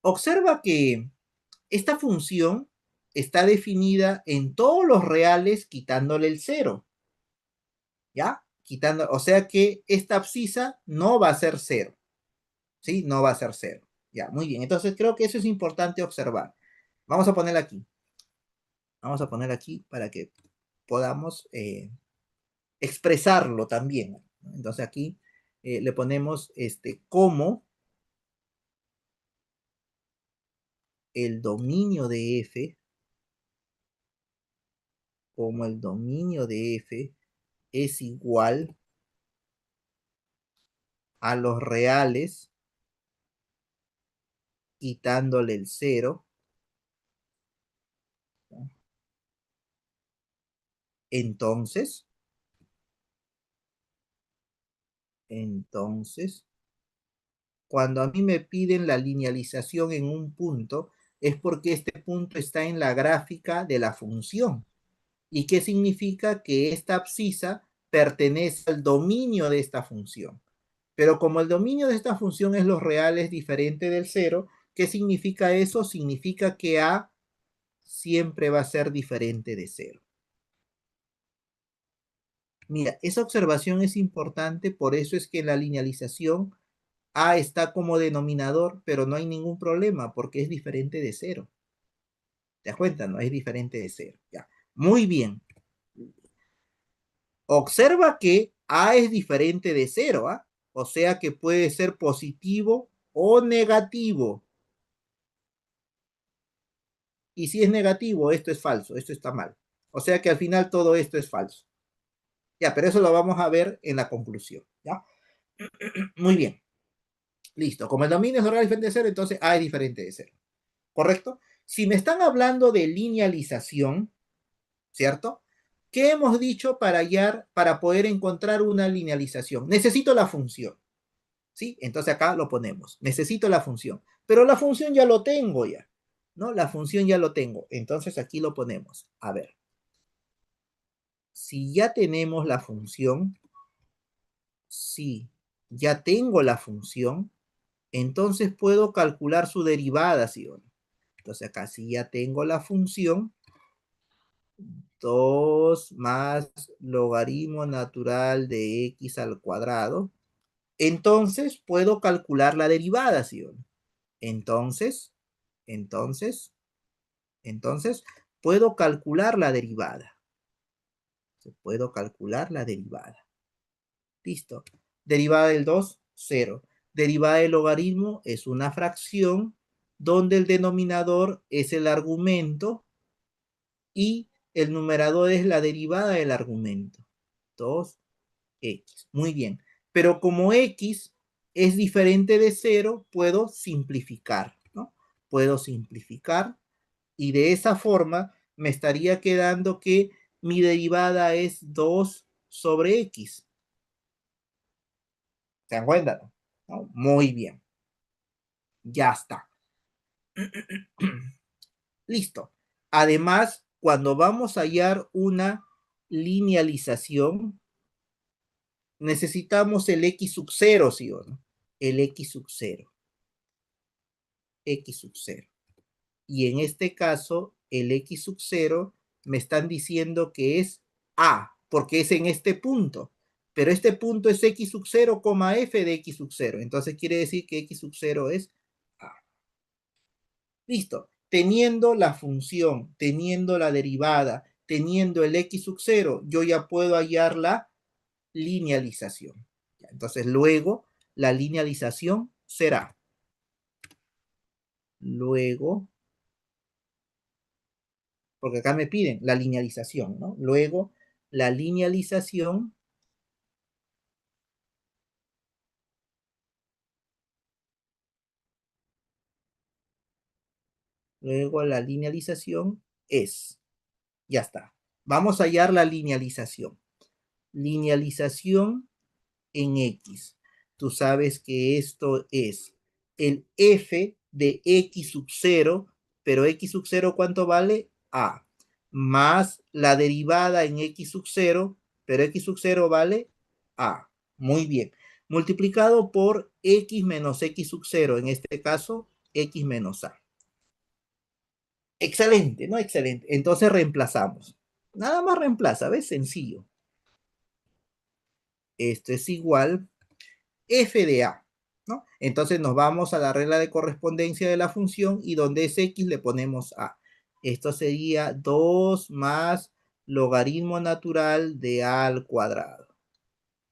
Observa que esta función está definida en todos los reales quitándole el cero, ¿ya? Quitando, o sea que esta abscisa no va a ser cero, ¿sí? No va a ser cero, ya, muy bien. Entonces creo que eso es importante observar. Vamos a poner aquí. Vamos a poner aquí para que podamos expresarlo también. Entonces aquí le ponemos como el dominio de F, como el dominio de F es igual a los reales quitándole el cero, ¿no? Entonces, entonces, cuando a mí me piden la linealización en un punto, es porque este punto está en la gráfica de la función. ¿Y qué significa? Que esta abscisa pertenece al dominio de esta función. Pero como el dominio de esta función es los reales diferente del cero, ¿qué significa eso? Significa que A siempre va a ser diferente de cero. Mira, esa observación es importante, por eso es que en la linealización A está como denominador, pero no hay ningún problema porque es diferente de cero. ¿Te das cuenta? No es diferente de cero. Ya. Muy bien. Observa que A es diferente de cero, ¿ah? O sea que puede ser positivo o negativo. Y si es negativo, esto es falso, esto está mal. O sea que al final todo esto es falso. Ya, pero eso lo vamos a ver en la conclusión. ¿Ya? Muy bien. Listo. Como el dominio es real diferente de cero, entonces A es diferente de cero. ¿Correcto? Si me están hablando de linealización, ¿cierto? ¿Qué hemos dicho para hallar, para poder encontrar una linealización? Necesito la función. ¿Sí? Entonces acá lo ponemos. Necesito la función. Pero la función ya lo tengo ya. ¿No? La función ya lo tengo. Entonces aquí lo ponemos. A ver. Si ya tenemos la función, si ya tengo la función, entonces puedo calcular su derivada, ¿sí o no? Entonces acá si ya tengo la función, 2 más logaritmo natural de x al cuadrado, entonces puedo calcular la derivada, ¿sí o no? Entonces, entonces, Entonces, puedo calcular la derivada. Puedo calcular la derivada. Listo. Derivada del 2, 0. Derivada del logaritmo es una fracción donde el denominador es el argumento y el numerador es la derivada del argumento. 2x. Muy bien. Pero como x es diferente de 0, puedo simplificar, ¿no? Puedo simplificar y de esa forma me estaría quedando que mi derivada es 2 sobre x. ¿Se dan cuenta? ¿No? Muy bien. Ya está. Listo. Además, cuando vamos a hallar una linealización, necesitamos el x sub 0, ¿sí o no? El x sub 0. X sub 0. Y en este caso, el x sub 0 me están diciendo que es a, porque es en este punto. Pero este punto es x sub 0, f de x sub 0. Entonces quiere decir que x sub 0 es a. Listo. Teniendo la función, teniendo la derivada, teniendo el x sub 0, yo ya puedo hallar la linealización. Entonces luego la linealización será, luego, porque acá me piden la linealización, ¿no? Luego la linealización, luego la linealización es, ya está. Vamos a hallar la linealización. Linealización en X. Tú sabes que esto es el f de X sub 0, pero X sub 0, ¿cuánto vale? A. Más la derivada en X sub 0, pero X sub 0 vale A. Muy bien. Multiplicado por X menos X sub 0, en este caso, X menos A. Excelente, ¿no? Excelente. Entonces reemplazamos. Nada más reemplaza, ¿ves? Sencillo. Esto es igual f de a, ¿no? Entonces nos vamos a la regla de correspondencia de la función y donde es x le ponemos a. Esto sería 2 más logaritmo natural de a al cuadrado.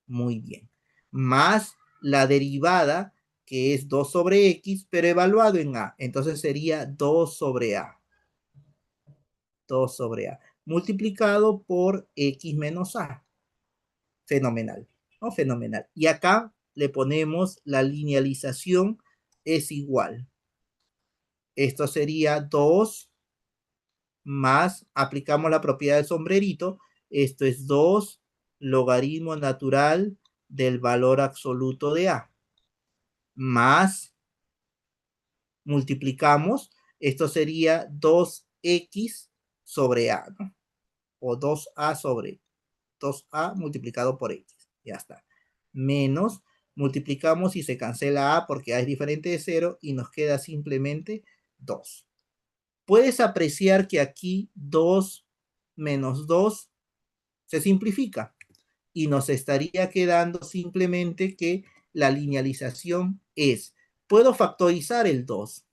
Muy bien. Más la derivada, que es 2 sobre x, pero evaluado en a. Entonces sería 2 sobre a. 2 sobre a. Multiplicado por x menos a. Fenomenal, ¿no? Fenomenal. Y acá le ponemos la linealización es igual. Esto sería 2 más, aplicamos la propiedad del sombrerito, esto es 2 logaritmo natural del valor absoluto de A, más, multiplicamos, esto sería 2x sobre A, ¿no? O 2a sobre 2a multiplicado por x. Ya está. Menos, multiplicamos y se cancela a porque a es diferente de 0 y nos queda simplemente 2. Puedes apreciar que aquí 2 menos 2 se simplifica y nos estaría quedando simplemente que la linealización es, puedo factorizar el 2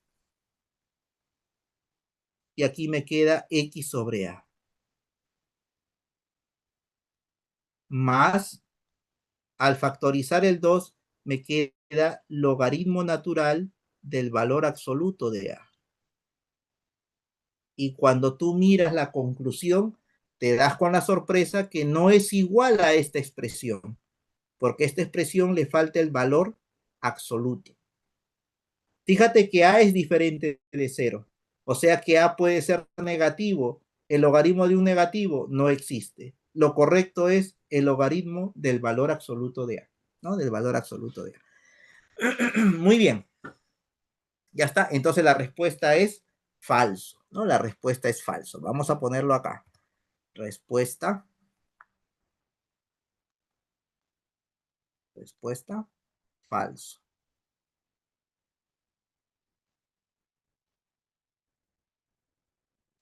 y aquí me queda x sobre a más, al factorizar el 2 me queda logaritmo natural del valor absoluto de a. Y cuando tú miras la conclusión, te das con la sorpresa que no es igual a esta expresión, porque a esta expresión le falta el valor absoluto. Fíjate que a es diferente de 0, o sea que a puede ser negativo. El logaritmo de un negativo no existe. Lo correcto es el logaritmo del valor absoluto de a, ¿no? Del valor absoluto de a. Muy bien. Ya está. Entonces la respuesta es falso, ¿no? La respuesta es falso. Vamos a ponerlo acá. Respuesta. Respuesta falso.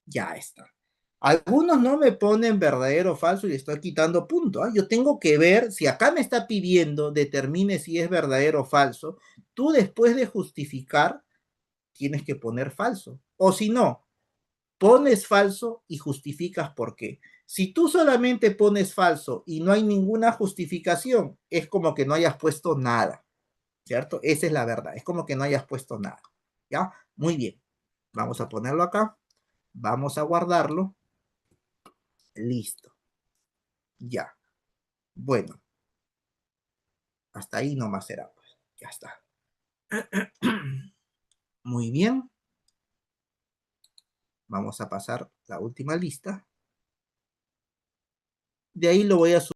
Ya está. Algunos no me ponen verdadero o falso y le estoy quitando punto. ¿Eh? Yo tengo que ver si acá me está pidiendo determine si es verdadero o falso. Tú después de justificar tienes que poner falso. O si no, pones falso y justificas por qué. Si tú solamente pones falso y no hay ninguna justificación, es como que no hayas puesto nada, ¿cierto? Esa es la verdad, es como que no hayas puesto nada, ¿ya? Muy bien, vamos a ponerlo acá, vamos a guardarlo, listo, ya. Bueno, hasta ahí nomás será, pues, ya está. Muy bien, vamos a pasar la última lista. De ahí lo voy a subir